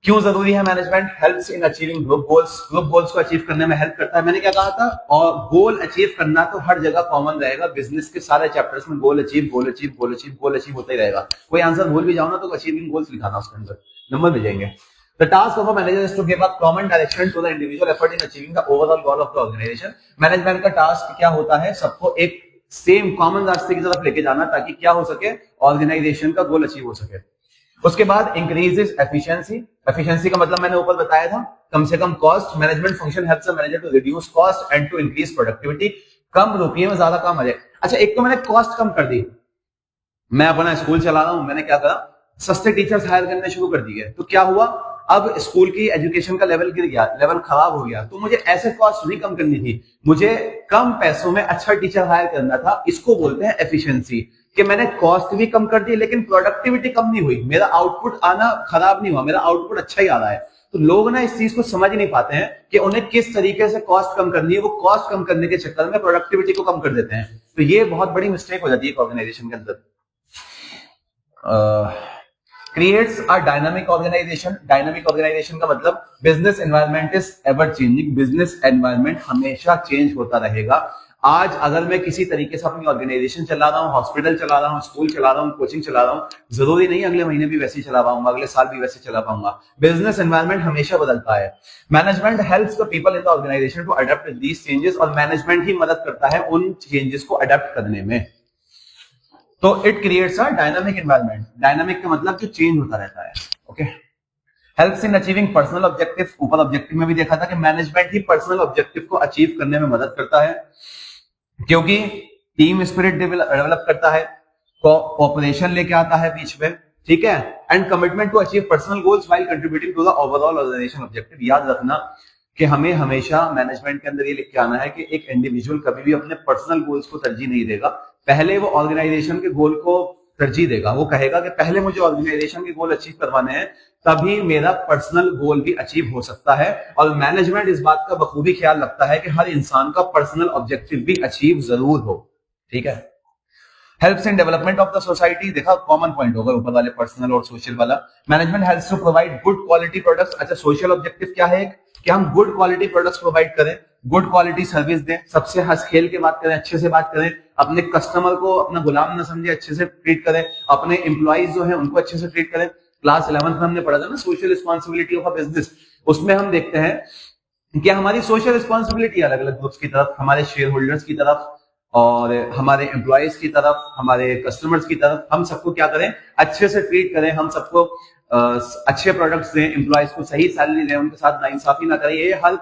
क्यों जरूरी है management? Helps in achieving group goals, group goals को अचीव करने में हेल्प करता है। मैंने क्या कहा था? और गोल अचीव करना तो हर जगह कॉमन रहेगा, बिजनेस के सारे चैप्टर्स में goal achieve goal achieve goal achieve goal achieve होता ही रहेगा। कोई आंसर भूल भी जाओ ना तो अचीविंग गोल्स लिखाना, उसके अंदर नंबर मिलेंगे। The task of a manager is to give a common direction to the individual effort in achieving the overall goal of the organization. Management का टास्क क्या होता है? सबको एक सेम कॉमन रास्ते की तरफ लेके जाना, ताकि क्या हो सके? ऑर्गेनाइजेशन का गोल अचीव हो सके। उसके बाद इंक्रीजेस एफिशिएंसी। एफिशिएंसी का मतलब मैंने ऊपर बताया था, कम से कम cost. Management function helps a manager to reduce cost and to increase productivity. कम रुपये में ज्यादा काम आ जाए। अच्छा, एक तो मैंने कॉस्ट कम कर दी, मैं अपना स्कूल चला रहा हूं, मैंने क्या करा? सस्ते टीचर्स हायर करने शुरू कर दिए। तो क्या हुआ? अब स्कूल की एजुकेशन का लेवल गिर गया, लेवल खराब हो गया। तो मुझे ऐसे कॉस्ट नहीं कम करनी थी, मुझे कम पैसों में अच्छा टीचर हायर करना था। इसको बोलते हैं एफिशिएंसी, कि मैंने कॉस्ट भी कम कर दी लेकिन प्रोडक्टिविटी कम नहीं हुई, मेरा आउटपुट आना खराब नहीं हुआ, मेरा आउटपुट अच्छा ही आ रहा है। तो लोग ना इस चीज को समझ नहीं पाते हैं कि उन्हें किस तरीके से कॉस्ट कम करनी है। वो कॉस्ट कम करने के चक्कर में प्रोडक्टिविटी को कम कर देते हैं। तो ये बहुत बड़ी मिस्टेक हो जाती है ऑर्गेनाइजेशन के अंदर। Creates a dynamic organisation. Dynamic organisation का मतलब business environment is ever changing. Business environment हमेशा चेंज होता रहेगा। आज अगर मैं किसी तरीके से अपनी ऑर्गेनाइजेशन चला रहा हूं, हॉस्पिटल चला रहा हूं, स्कूल चला रहा हूं, कोचिंग चला रहा हूं, जरूरी नहीं अगले महीने भी वैसे ही चला पाऊंगा, अगले साल भी वैसे चला पाऊंगा। बिजनेस एनवायरनमेंट हमेशा बदलता है। Management helps the people in the organisation to adopt these changes. और मैनेजमेंट ही मदद करता है उन चेंजेस को अडॉप्ट करने में। तो it creates a dynamic environment. Dynamic का मतलब कि चेंज होता रहता है। Okay, helps in achieving personal objective. ऊपर ऑब्जेक्टिव में भी देखा था कि मैनेजमेंट ही पर्सनल ऑब्जेक्टिव को अचीव करने में मदद करता है, क्योंकि टीम स्पिरिट डेवलप करता है, कोऑपरेशन लेके आता है बीच में, ठीक है, and commitment to achieve personal goals while contributing to the overall organisation objective. याद रखना कि हमें हमेशा मैनेजमेंट के अंदर ये लिख के आना है कि एक इंडिविजुअल कभी भी अपने पर्सनल गोल्स को तरजीह नहीं देगा, पहले वो ऑर्गेनाइजेशन के गोल को तरजीह देगा। वो कहेगा कि पहले मुझे ऑर्गेनाइजेशन के गोल अचीव करवाने हैं, तभी मेरा पर्सनल गोल भी अचीव हो सकता है। और मैनेजमेंट इस बात का बखूबी ख्याल रखता है कि हर इंसान का पर्सनल ऑब्जेक्टिव भी अचीव जरूर हो। ठीक है, helps in development of the society. देखा, कॉमन पॉइंट होगा ऊपर वाले पर्सनल और सोशल वाला। Management helps to provide good quality products. अच्छा, सोशल ऑब्जेक्टिव क्या है? कि हम गुड क्वालिटी प्रोडक्ट्स प्रोवाइड करें, गुड क्वालिटी सर्विस दें, सबसे हंस खेल के बात करें, अच्छे से बात करें, अपने कस्टमर को अपना गुलाम ना समझे, अच्छे से ट्रीट करें, अपने एम्प्लॉइज जो है उनको अच्छे से ट्रीट करें। क्लास 11th में हमने पढ़ा था ना social responsibility of a business, उसमें हम देखते हैं कि हमारी सोशल रिस्पॉन्सिबिलिटी अलग अलग ग्रुप्स की तरफ, हमारे शेयर होल्डर्स की तरफ और हमारे एम्प्लॉयज की तरफ, हमारे कस्टमर्स की तरफ, हम सबको क्या करें? अच्छे से ट्रीट करें, हम सबको अच्छे प्रोडक्ट्स दें, एम्प्लॉयज को सही सैलरी दें, उनके साथ नाइंसाफी ना करें। ये हर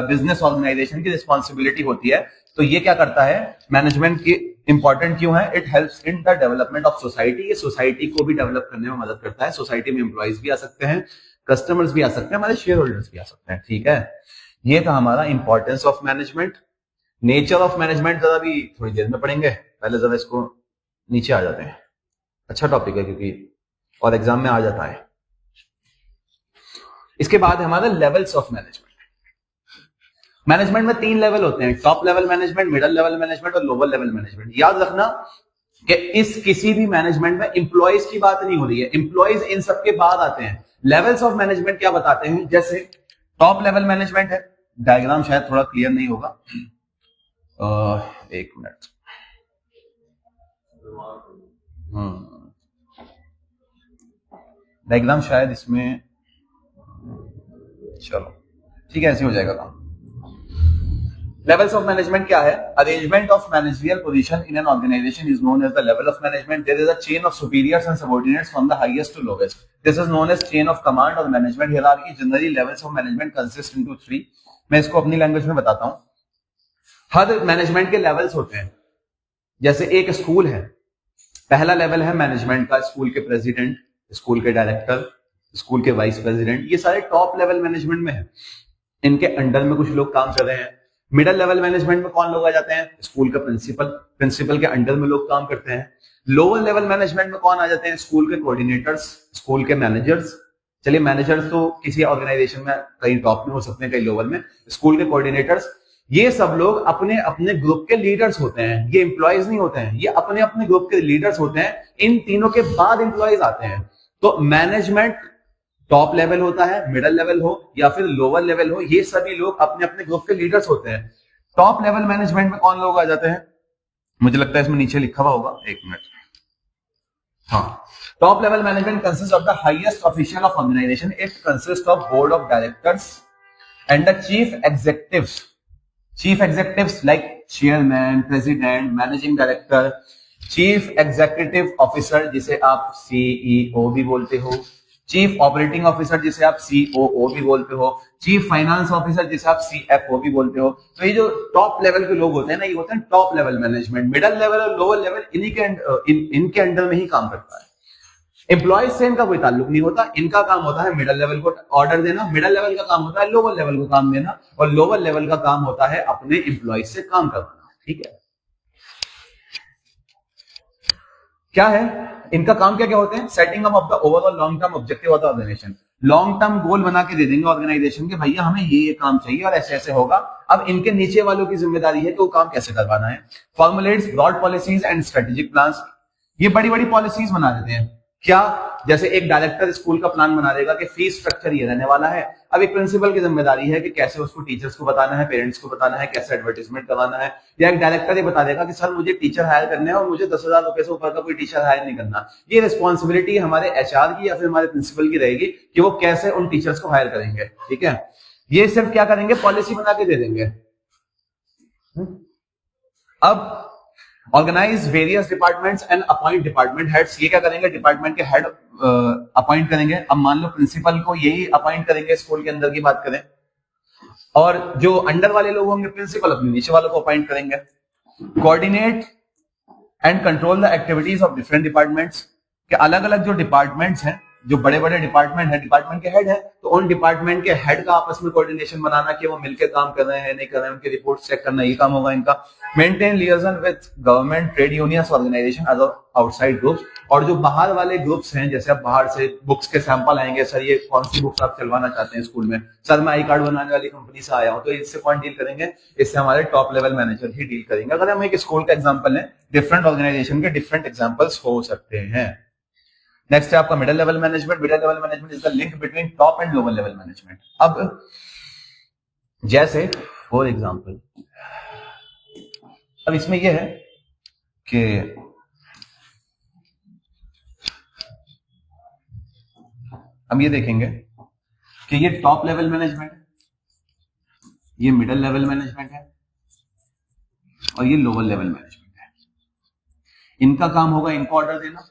बिजनेस ऑर्गेनाइजेशन की रिस्पॉन्सिबिलिटी होती है। तो ये क्या करता है? मैनेजमेंट की इंपॉर्टेंट क्यों है? It helps in the development of society. ये सोसाइटी को भी डेवलप करने में मदद करता है। सोसाइटी में एम्प्लॉयज भी आ सकते हैं, कस्टमर्स भी आ सकते हैं, हमारे शेयर होल्डर्स भी आ सकते हैं। ठीक है, ये था हमारा importance of management. Nature of management जरा भी थोड़ी देर में पढ़ेंगे, पहले जरा इसको नीचे आ जाते हैं। अच्छा टॉपिक है क्योंकि और एग्जाम में आ जाता है। इसके बाद हमारा लेवल्स ऑफ मैनेजमेंट। मैनेजमेंट में 3 लेवल होते हैं, top level management, middle level management और लोअर लेवल मैनेजमेंट। याद रखना कि इस किसी भी मैनेजमेंट में एम्प्लॉयज की बात नहीं हो रही है, एम्प्लॉयज इन सबके बाद आते हैं। लेवल्स ऑफ मैनेजमेंट क्या बताते हैं? जैसे टॉप लेवल मैनेजमेंट है, डायग्राम शायद थोड़ा क्लियर नहीं होगा, एक मिनट। डायग्राम शायद इसमें, चलो ठीक है, ऐसे हो जाएगा काम। लेवल्स ऑफ मैनेजमेंट क्या है? Arrangement of managerial position in an organisation is known as the level of management. There is a chain of superiors and subordinates from the highest to lowest. This is known as chain of command और management hierarchy. Generally levels of management consist into 3। मैं इसको अपनी language में बताता हूं। हर management के levels होते हैं। जैसे एक स्कूल है, पहला लेवल है मैनेजमेंट का, स्कूल के प्रेसिडेंट, स्कूल के डायरेक्टर, स्कूल के वाइस प्रेसिडेंट, ये सारे टॉप लेवल मैनेजमेंट में है। इनके अंडर में कुछ लोग काम कर रहे हैं। मिडिल लेवल मैनेजमेंट में कौन लोग आ जाते हैं? स्कूल का प्रिंसिपल, प्रिंसिपल के अंडर में लोग काम करते हैं। लोअर लेवल मैनेजमेंट में कौन आ जाते हैं? स्कूल के कोऑर्डिनेटर्स, स्कूल के मैनेजर्स। चलिए मैनेजर्स तो किसी ऑर्गेनाइजेशन में कहीं टॉप में हो सकते हैं, कहीं लोअर में। स्कूल के कोऑर्डिनेटर्स, ये सब लोग अपने अपने ग्रुप के लीडर्स होते हैं। ये एम्प्लॉयज नहीं होते हैं, ये अपने अपने ग्रुप के लीडर्स होते हैं। इन तीनों के बाद एम्प्लॉयज आते हैं। तो मैनेजमेंट टॉप लेवल होता है, मिडिल लेवल हो या फिर लोअर लेवल हो, ये सभी लोग अपने अपने ग्रुप के लीडर्स होते हैं। टॉप लेवल मैनेजमेंट में कौन लोग आ जाते हैं? मुझे लगता है इसमें नीचे लिखा हुआ होगा, एक मिनट। हाँ, top level management consist of the highest official of organisation. It consist of board of directors and the chief executives. Chief executives like chairman, president, managing director, chief executive officer जिसे आप सीईओ भी बोलते हो, chief operating officer जिसे आप COO भी बोलते हो, चीफ फाइनेंस ऑफिसर जिसे आप सीएफओ भी बोलते हो। तो ये जो टॉप लेवल के लोग होते हैं ना, ये होते हैं top level management. Middle level और लोअर लेवल इनके अंडर में ही काम करता है। एम्प्लॉयज से इनका कोई ताल्लुक नहीं होता। इनका काम होता है मिडिल लेवल को ऑर्डर देना, मिडिल लेवल का काम होता है लोअर लेवल को काम देना, और लोअर लेवल का काम होता है अपने एम्प्लॉयज से काम करवाना। ठीक है, क्या है इनका काम? क्या क्या होते हैं? Setting up of the overall long term objective of the organisation. Long term goal बना के दे देंगे ऑर्गेनाइजेशन के, भैया हमें ये काम चाहिए और ऐसे ऐसे होगा। अब इनके नीचे वालों की जिम्मेदारी है कि वो काम कैसे करवाना है। Formulates broad policies and strategic plans. ये बड़ी बड़ी पॉलिसीज बना देते हैं। क्या? जैसे एक डायरेक्टर स्कूल का प्लान बना देगा कि फीस स्ट्रक्चर ये रहने वाला है। अब एक प्रिंसिपल की जिम्मेदारी है कि कैसे उसको टीचर्स को बताना है, पेरेंट्स को बताना है, कैसे एडवर्टाइजमेंट करवाना है। या एक डायरेक्टर ये बता देगा कि सर मुझे टीचर हायर करने हैं और मुझे 10,000 रुपए से ऊपर का कोई टीचर हायर नहीं करना। ये रिस्पॉन्सिबिलिटी हमारे एचआर की या फिर हमारे प्रिंसिपल की रहेगी कि वो कैसे उन टीचर्स को हायर करेंगे। ठीक है, ये सिर्फ क्या करेंगे? पॉलिसी बना के दे देंगे। अब organise various departments and appoint department heads. ये क्या करेंगे? डिपार्टमेंट के हेड अपॉइंट करेंगे। अब मान लो प्रिंसिपल को यही अपॉइंट करेंगे, स्कूल के अंदर की बात करें, और जो अंडर वाले लोग होंगे प्रिंसिपल अपने नीचे वालों को अपॉइंट करेंगे। Coordinate and control the activities of different departments. के अलग अलग जो डिपार्टमेंट्स हैं, जो बड़े बड़े डिपार्टमेंट है, डिपार्टमेंट के हेड है, तो उन डिपार्टमेंट के हेड का आपस में कोऑर्डिनेशन बनाना कि वो मिलकर काम कर रहे हैं नहीं कर रहे हैं, उनकी रिपोर्ट चेक करना, ये काम होगा इनका। Maintain liaison with government, trade unions, organisation, other outside groups. और जो बाहर वाले ग्रुप्स हैं, जैसे अब बाहर से बुक्स के सैंपल आएंगे, सर ये कौन सी बुक्स आप चलवाना चाहते हैं स्कूल में, सर मैं आई कार्ड बनाने वाली कंपनी से आया हूं, तो इससे कौन डील करेंगे? इससे हमारे टॉप लेवल मैनेजर ही डील करेंगे। अगर हम एक स्कूल का एग्जाम्पल लें, डिफरेंट ऑर्गेनाइजेशन के डिफरेंट एग्जाम्पल्स हो सकते हैं। नेक्स्ट है आपका middle level management. Middle level management is the link between top and lower level management. अब जैसे फॉर एग्जांपल, अब इसमें यह है कि हम ये देखेंगे कि ये टॉप लेवल मैनेजमेंट है, ये मिडिल लेवल मैनेजमेंट है और ये लोअर लेवल मैनेजमेंट है। इनका काम होगा इनको ऑर्डर देना,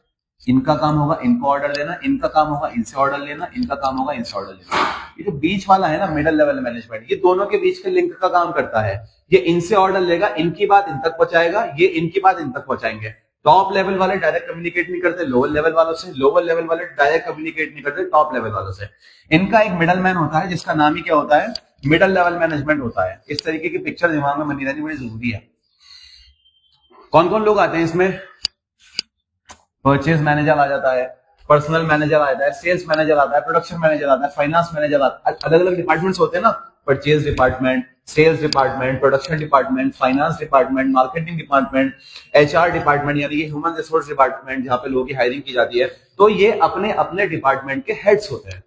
इनका काम होगा इनको ऑर्डर देना, इनका काम होगा इनसे ऑर्डर लेना, इनका काम होगा इनसे ऑर्डर लेना। ये जो बीच वाला है ना मिडिल लेवल मैनेजमेंट, ये दोनों के बीच के लिंक का काम करता है। ये इनसे ऑर्डर लेगा, इनकी बात इन तक पहुंचाएगा, ये इनकी बात इन तक पहुंचाएंगे। टॉप लेवल वाले डायरेक्ट कम्युनिकेट नहीं करते लोअर लेवल वालों से, लोअर लेवल वाले डायरेक्ट कम्युनिकेट नहीं करते टॉप लेवल वालों से। इनका एक मिडल मैन होता है जिसका नाम ही क्या होता है? मिडिल लेवल मैनेजमेंट होता है। इस तरीके की पिक्चर दिमाग में बनी रहनी बड़ी जरूरी है। कौन कौन लोग आते हैं इसमें? परचेज मैनेजर आ जाता है, पर्सनल मैनेजर आ जाता है, सेल्स मैनेजर आता है, प्रोडक्शन मैनेजर आता है, फाइनेंस मैनेजर आता है। अलग अलग डिपार्टमेंट्स होते हैं ना, purchase department, sales department, production department, finance department, marketing department, HR department यानी कि ह्यूमन रिसोर्स डिपार्टमेंट, जहां पे लोगों की हायरिंग की जाती है। तो ये अपने अपने डिपार्टमेंट के हेड्स होते हैं।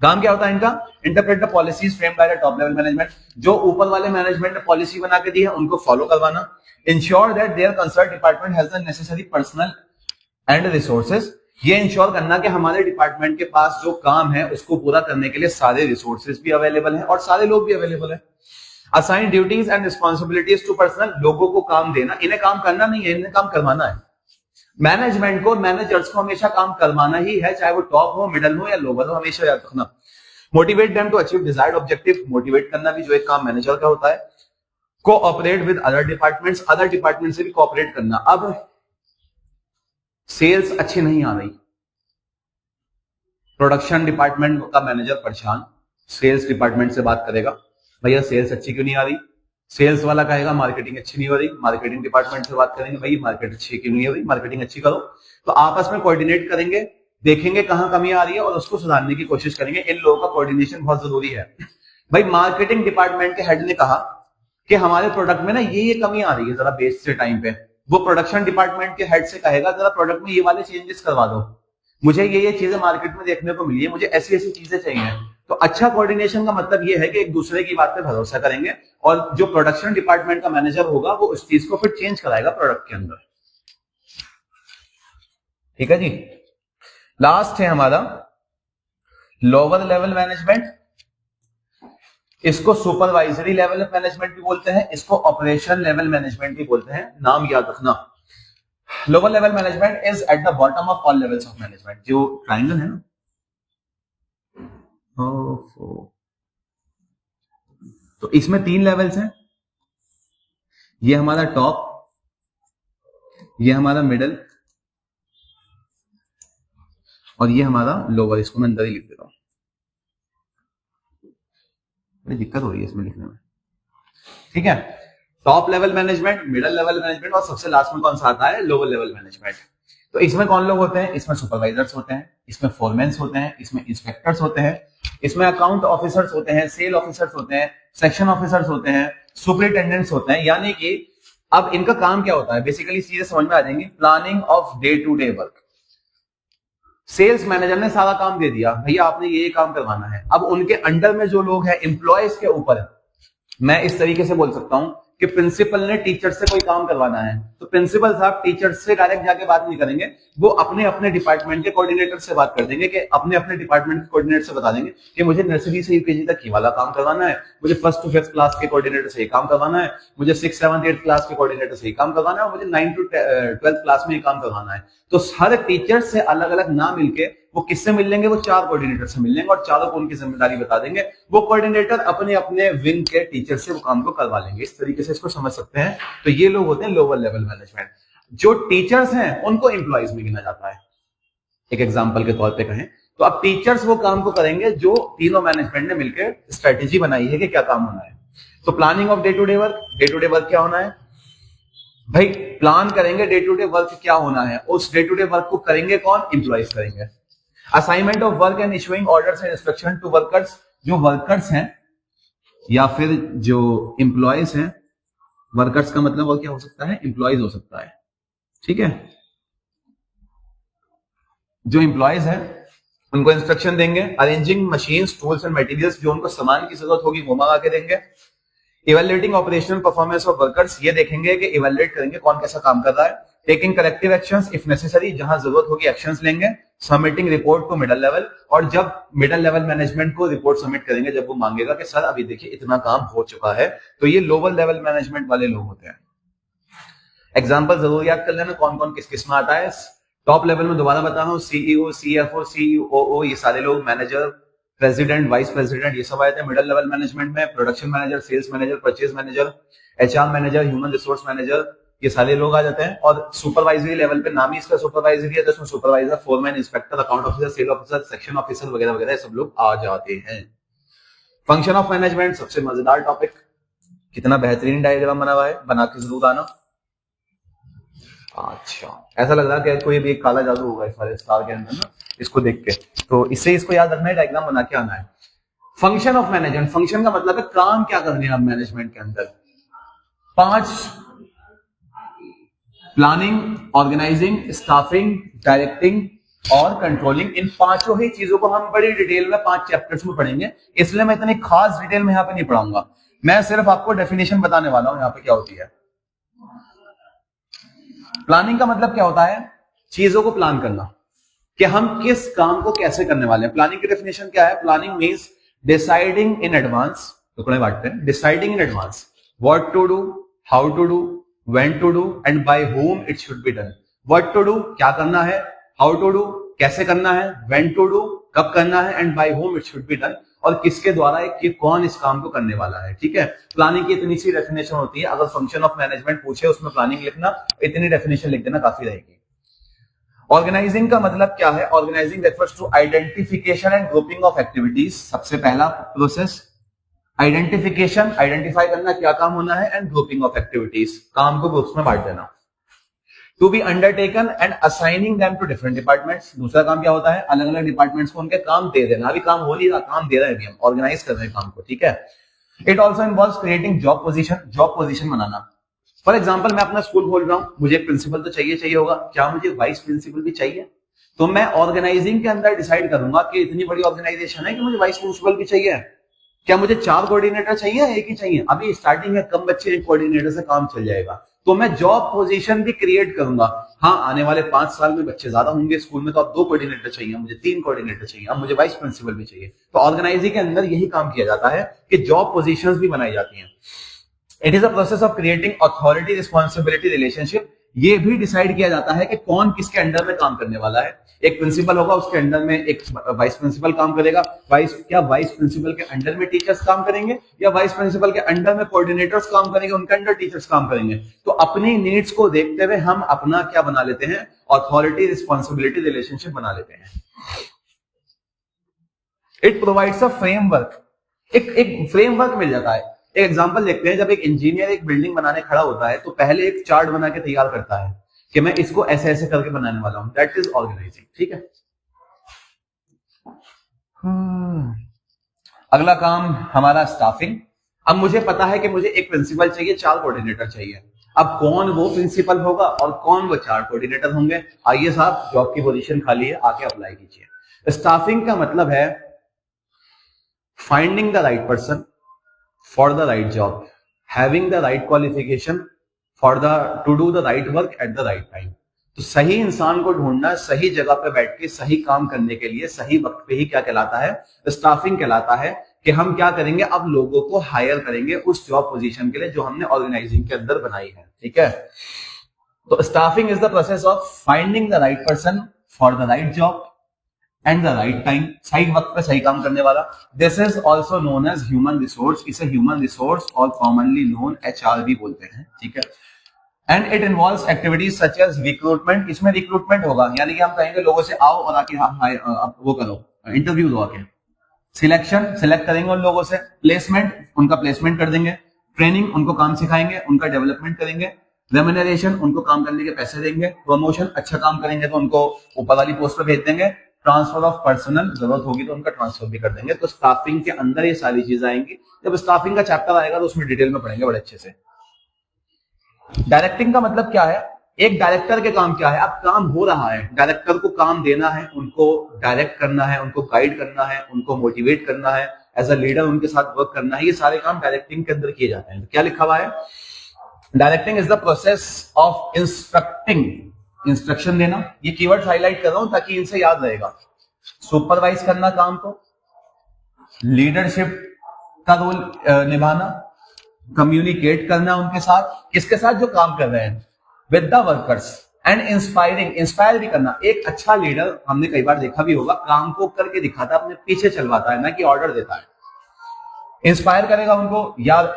काम क्या होता है इनका? Interpret the policies framed by the top level management. जो ऊपर वाले मैनेजमेंट ने पॉलिसी बना के दी है उनको फॉलो करवाना। Ensure that their concern department has the necessary personal and resources. ये इंश्योर करना कि हमारे डिपार्टमेंट के पास जो काम है उसको पूरा करने के लिए सारे रिसोर्सेज भी अवेलेबल हैं और सारे लोग भी अवेलेबल हैं। Assign duties and responsibilities to personal. लोगों को काम देना, इन्हें काम करना नहीं है, इन्हें काम करवाना है। मैनेजमेंट को, मैनेजर्स को हमेशा काम करवाना ही है, चाहे वो टॉप हो, मिडिल हो या लोअर हो, हमेशा याद रखना। Motivate them to achieve desired objective. Motivate करना भी जो एक काम मैनेजर का होता है। Cooperate with other departments. Other department से भी कोऑपरेट करना। अब सेल्स अच्छी नहीं आ रही, प्रोडक्शन डिपार्टमेंट का मैनेजर परेशान, सेल्स डिपार्टमेंट से बात करेगा, भैया सेल्स अच्छी क्यों नहीं आ रही। सेल्स वाला कहेगा मार्केटिंग अच्छी नहीं हो रही, मार्केटिंग डिपार्टमेंट से बात करेंगे, भाई मार्केट अच्छी क्यों नहीं हो रही, मार्केटिंग अच्छी करो। तो आपस में कोऑर्डिनेट करेंगे, देखेंगे कहां कमी आ रही है और उसको सुधारने की कोशिश करेंगे। इन लोगों का कोऑर्डिनेशन बहुत जरूरी है। भाई मार्केटिंग डिपार्टमेंट के हेड ने कहा कि हमारे प्रोडक्ट में ना ये कमी आ रही है जरा बेच से टाइम पे, वो प्रोडक्शन डिपार्टमेंट के हेड से कहेगा जरा प्रोडक्ट में ये वाले चेंजेस करवा दो, मुझे ये चीजें मार्केट में देखने को मिली है, मुझे ऐसी ऐसी चीजें चाहिए। तो अच्छा कोऑर्डिनेशन का मतलब ये है कि एक दूसरे की बात पे भरोसा करेंगे और जो प्रोडक्शन डिपार्टमेंट का मैनेजर होगा वो उस चीज को फिर चेंज कराएगा प्रोडक्ट के अंदर। ठीक है जी। लास्ट है हमारा लोअर लेवल मैनेजमेंट, इसको सुपरवाइजरी लेवल मैनेजमेंट भी बोलते हैं, इसको ऑपरेशन लेवल मैनेजमेंट भी बोलते हैं, नाम याद रखना। Lower level management is at the bottom of all levels of management. जो ट्रायंगल है ना, तो इसमें 3 लेवल्स हैं, ये हमारा टॉप, ये हमारा मिडल और ये हमारा लोअर। इसको मैं अंदर ही लिख देता हूं, बड़ी दिक्कत हो रही है इसमें लिखने में। ठीक है, top level management, middle level management और सबसे लास्ट में कौन सा आता है, लोअर लेवल मैनेजमेंट। तो इसमें कौन लोग होते हैं, इसमें सुपरवाइजर्स होते हैं, इसमें फोरमैन्स होते हैं, इसमें इंस्पेक्टर्स होते हैं, इसमें अकाउंट ऑफिसर्स होते हैं, सेल ऑफिसर्स होते हैं, सेक्शन ऑफिसर्स होते हैं, सुपरिटेंडेंट्स होते हैं। यानी कि अब इनका काम क्या होता है, बेसिकली चीजें समझ में आ जाएंगी। Planning of day to day work, sales manager ने सारा काम दे दिया, भैया आपने ये काम करवाना है। अब उनके अंडर में जो लोग हैं एम्प्लॉयज के ऊपर, मैं इस तरीके से बोल सकता हूं कि प्रिंसिपल ने टीचर से कोई काम करवाना है तो प्रिंसिपल साहब टीचर से डायरेक्ट जाके बात नहीं करेंगे, वो अपने अपने डिपार्टमेंट के कोऑर्डिनेटर से बात कर देंगे कि अपने अपने डिपार्टमेंट के कोऑर्डिनेटर से बता देंगे कि मुझे नर्सरी से यूकेजी तक ये वाला काम करवाना है, मुझे 1st to 5th क्लास के कोऑर्डिनेटर से ये काम करवाना है, मुझे 6th 7th 8th क्लास के कोऑर्डिनेटर से ये काम करवाना है और मुझे 9th to 12th क्लास में ये काम करवाना है। तो हर टीचर से अलग अलग ना मिलके वो किससे मिल लेंगे, वो 4 कोऑर्डिनेटर से मिल लेंगे और चारों को उनकी जिम्मेदारी बता देंगे। वो कोऑर्डिनेटर अपने अपने विंग के टीचर से वो काम को करवा लेंगे। इस तरीके से इसको समझ सकते हैं। तो ये लोग होते हैं लोअर लेवल मैनेजमेंट। जो टीचर्स हैं उनको एम्प्लॉयज में गिना जाता है, एक एग्जांपल के तौर पे कहें तो। अब टीचर्स वो काम को करेंगे जो तीनों मैनेजमेंट ने मिलकर स्ट्रेटेजी बनाई है कि क्या काम होना है। तो planning of day to day work, day to day work क्या होना है भाई, प्लान करेंगे डे टू डे वर्क क्या होना है, उस डे टू डे वर्क को करेंगे कौन, एम्प्लॉयज करेंगे। Assignment of work and issuing orders and instruction to workers, जो वर्कर्स हैं या फिर जो एम्प्लॉयज हैं, वर्कर्स का मतलब और क्या हो सकता है, एम्प्लॉयज हो सकता है। ठीक है, जो एम्प्लॉयज हैं उनको इंस्ट्रक्शन देंगे। Arranging machines tools and materials, जो उनको सामान की जरूरत होगी वो मंगा के देंगे। Evaluating operational performance of workers, ये देखेंगे कि इवैल्यूएट करेंगे कौन कैसा काम कर रहा है। Taking corrective actions if necessary, जहां जरूरत होगी एक्शंस लेंगे। Submitting report to middle level, और जब मिडिल लेवल मैनेजमेंट को रिपोर्ट सबमिट करेंगे जब वो मांगेगा कि सर अभी देखिए इतना काम हो चुका है, तो ये लोअर लेवल मैनेजमेंट वाले लोग होते हैं। एग्जांपल जरूर याद कर लेना कौन कौन किस किस में आता है। टॉप लेवल में दोबारा बता रहा हूं, सीईओ, सीएफओ, सीईओ, ये सारे लोग, मैनेजर, प्रेसिडेंट, वाइस प्रेसिडेंट, ये सब आए थे। मिडिल लेवल मैनेजमेंट में production manager, sales manager, purchase manager, HR manager, human resource manager, ये सारे लोग आ जाते हैं। और सुपरवाइजरी लेवल पे, नाम ही इसका सुपरवाइजरी है, तो इसमें supervisor, foreman, inspector, account officer, sale officer, section officer वगैरह वगैरह सब लोग आ जाते हैं। फंक्शन ऑफ मैनेजमेंट, सबसे मजेदार टॉपिक, कितना बेहतरीन डायग्राम बना हुआ है, बना के जरूर आना। अच्छा, ऐसा लग रहा है कि कोई भी एक काला जादू होगा इस वाले स्टार के अंदर ना, इसको देख के, तो इससे इसको याद रखना है, डायग्राम बना के आना है। फंक्शन ऑफ मैनेजमेंट, फंक्शन का मतलब है काम क्या करने हैं आप मैनेजमेंट के अंदर। 5, प्लानिंग, ऑर्गेनाइजिंग, स्टाफिंग, डायरेक्टिंग और कंट्रोलिंग। इन पांचों ही चीजों को हम बड़ी डिटेल में 5 चैप्टर्स में पढ़ेंगे, इसलिए मैं इतनी खास डिटेल में यहाँ पे नहीं पढ़ाऊंगा। मैं सिर्फ आपको डेफिनेशन बताने वाला हूं यहाँ पे क्या होती है। प्लानिंग का मतलब क्या होता है, चीजों को प्लान करना कि हम किस काम को कैसे करने वाले हैं। प्लानिंग की डेफिनेशन क्या है, planning means deciding in advance, टुकड़े बांटते हैं, deciding in advance what to do, how to do, when to do and by whom it should be done. What to do क्या करना है, हाउ टू डू कैसे करना है, व्हेन टू डू कब करना है, and by whom it should be done, और किसके द्वारा है कि कौन इस काम को करने वाला है। ठीक है, प्लानिंग की इतनी सी डेफिनेशन होती है। अगर फंक्शन ऑफ मैनेजमेंट पूछे उसमें प्लानिंग लिखना, इतनी डेफिनेशन लिख देना काफी रहेगी। ऑर्गेनाइजिंग का मतलब क्या है? Organising refers to identification and grouping of activities. सबसे पहला प्रोसेस आइडेंटिफिकेशन, आइडेंटिफाई करना क्या काम होना है, एंड ग्रुपिंग ऑफ एक्टिविटीज, काम को ग्रुप्स में बांट देना। To be undertaken and assigning them to different departments. दूसरा काम क्या होता है? अलग अलग डिपार्टमेंट्स को उनके काम दे देना। अभी काम हो नहीं रहा, काम दे रहे हैं अभी हम, ऑर्गेनाइज कर रहे हैं काम को, ठीक है। It also involves creating job position, job position banana. For example, मैं अपना स्कूल खोल रहा हूं, मुझे एक प्रिंसिपल तो चाहिए होगा, क्या मुझे वाइस प्रिंसिपल भी चाहिए? तो मैं ऑर्गेनाइजिंग के अंदर डिसाइड करूंगा कि इतनी बड़ी ऑर्गेनाइजेशन है कि मुझे वाइस प्रिंसिपल भी चाहिए। क्या मुझे 4 कोऑर्डिनेटर चाहिए, एक ही चाहिए? अभी स्टार्टिंग है, कम बच्चे, एक कोऑर्डिनेटर से काम चल जाएगा। तो मैं जॉब पोजीशन भी क्रिएट करूंगा। हाँ, आने वाले 5 साल में बच्चे ज्यादा होंगे स्कूल में, तो अब 2 कोऑर्डिनेटर चाहिए, मुझे 3 कोऑर्डिनेटर चाहिए, अब मुझे वाइस प्रिंसिपल भी चाहिए। तो ऑर्गेनाइजिंग के अंदर यही काम किया जाता है कि जॉब पोजीशंस भी बनाई जाती हैं। It is a process of creating authority responsibility relationship. ये भी डिसाइड किया जाता है कि कौन किसके अंडर में काम करने वाला है। एक प्रिंसिपल होगा, उसके अंडर में एक वाइस प्रिंसिपल काम करेगा। क्या वाइस प्रिंसिपल के अंडर में टीचर्स काम करेंगे, या वाइस प्रिंसिपल के अंडर में कोऑर्डिनेटर्स काम करेंगे, उनके अंडर टीचर्स काम करेंगे? तो अपनी नीड्स को देखते हुए हम अपना क्या बना लेते हैं? अथॉरिटी रिस्पॉन्सिबिलिटी रिलेशनशिप बना लेते हैं। It provides a framework. एक फ्रेमवर्क मिल जाता है। एक एग्जांपल देखते हैं, जब एक इंजीनियर एक बिल्डिंग बनाने खड़ा होता है तो पहले एक चार्ट बना के तैयार करता है कि मैं इसको ऐसे ऐसे करके बनाने वाला हूं। दैट इज ऑर्गेनाइजिंग, ठीक है। अगला काम हमारा स्टाफिंग। अब मुझे पता है कि मुझे एक प्रिंसिपल चाहिए, 4 कोऑर्डिनेटर चाहिए। अब कौन वो प्रिंसिपल होगा और कौन वो 4 कोऑर्डिनेटर होंगे? आइए साहब, जॉब की पोजीशन खाली है, आके अप्लाई कीजिए। स्टाफिंग का मतलब है finding the right person for the right job, having the right qualification to do the right work at the right time। तो सही इंसान को ढूंढना, सही जगह पे बैठ के सही काम करने के लिए सही वक्त पे ही क्या कहलाता है? स्टाफिंग कहलाता है। कि हम क्या करेंगे? अब लोगों को हायर करेंगे उस जॉब पोजीशन के लिए जो हमने ऑर्गेनाइजिंग के अंदर बनाई है, ठीक है। तो staffing is the process of finding the right person for the right job and the right time, सही वक्त पे सही काम करने वाला। This is also known as human resource. इसे ह्यूमन रिसोर्स और कॉमनली नोन HR भी बोलते हैं, ठीक है। And it involves activities such as recruitment. इसमें रिक्रूटमेंट होगा, यानी कि हम कहेंगे लोगों से आओ और आके वो करो, इंटरव्यू दो आके। सिलेक्शन, सिलेक्ट करेंगे उन लोगों से। प्लेसमेंट, उनका प्लेसमेंट कर देंगे। ट्रेनिंग, उनको काम सिखाएंगे, उनका डेवलपमेंट करेंगे। रेम्यूनरेशन, उनको काम करने के पैसे देंगे। प्रमोशन, अच्छा काम करेंगे तो उनको ऊपर वाली पोस्ट पर भेज देंगे। ट्रांसफर ऑफ पर्सनल, जरूरत होगी तो उनका ट्रांसफर भी कर देंगे। तो स्टाफिंग के अंदर ये सारी चीजें आएंगी। जब स्टाफिंग का चैप्टर आएगा तो उसमें डिटेल में पढ़ेंगे बड़े अच्छे से। डायरेक्टिंग का मतलब क्या है? एक डायरेक्टर के काम क्या है? अब काम हो रहा है, डायरेक्टर को काम देना है, उनको डायरेक्ट करना है, उनको गाइड करना है, उनको मोटिवेट करना है, एज अ लीडर उनके साथ वर्क करना है। ये सारे काम डायरेक्टिंग के अंदर किए जाते हैं। तो क्या लिखा हुआ है? Directing is the process of instructing, instruction देना। ये कीवर्ड्स हाईलाइट कर रहा हूं ताकि इनसे याद रहेगा। सुपरवाइज करना काम को, लीडरशिप का रोल निभाना, कम्युनिकेट करना उनके साथ, किसके साथ? जो काम कर रहे हैं, with the workers. And inspiring, inspire भी करना। एक अच्छा लीडर, हमने कई बार देखा भी होगा, काम को करके दिखाता है, अपने पीछे चलवाता है, ना कि ऑर्डर देता है। इंस्पायर करेगा उनको, यार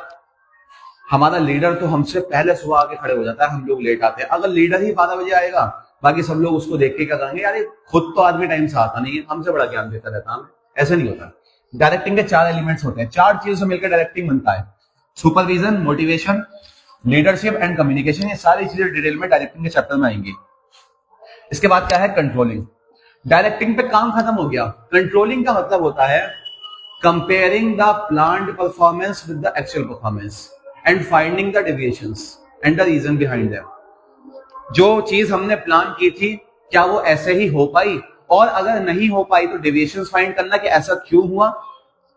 हमारा लीडर तो हमसे पहले सुबह आके खड़े हो जाता है, हम लोग लेट आते हैं। अगर लीडर ही 12 बजे आएगा, बाकी सब लोग उसको देख के क्या करेंगे? यार खुद तो आदमी टाइम से आता नहीं है, हमसे बड़ा ज्ञान देता रहता है। ऐसा नहीं होता। डायरेक्टिंग के 4 एलिमेंट्स होते हैं, 4 चीजों से मिलकर डायरेक्टिंग बनता है। Supervision, motivation, leadership and communication. ये सारी चीजें डिटेल में डायरेक्टिंग के चैप्टर में आएंगी। इसके बाद क्या है? कंट्रोलिंग। डायरेक्टिंग पे काम खत्म हो गया। कंट्रोलिंग का मतलब होता है comparing the planned performance with the actual performance and finding the deviations and the reason behind them. जो चीज हमने प्लान की थी, क्या वो ऐसे ही हो पाई? और अगर नहीं हो पाई तो डेविएशंस फाइंड करना कि ऐसा क्यों हुआ,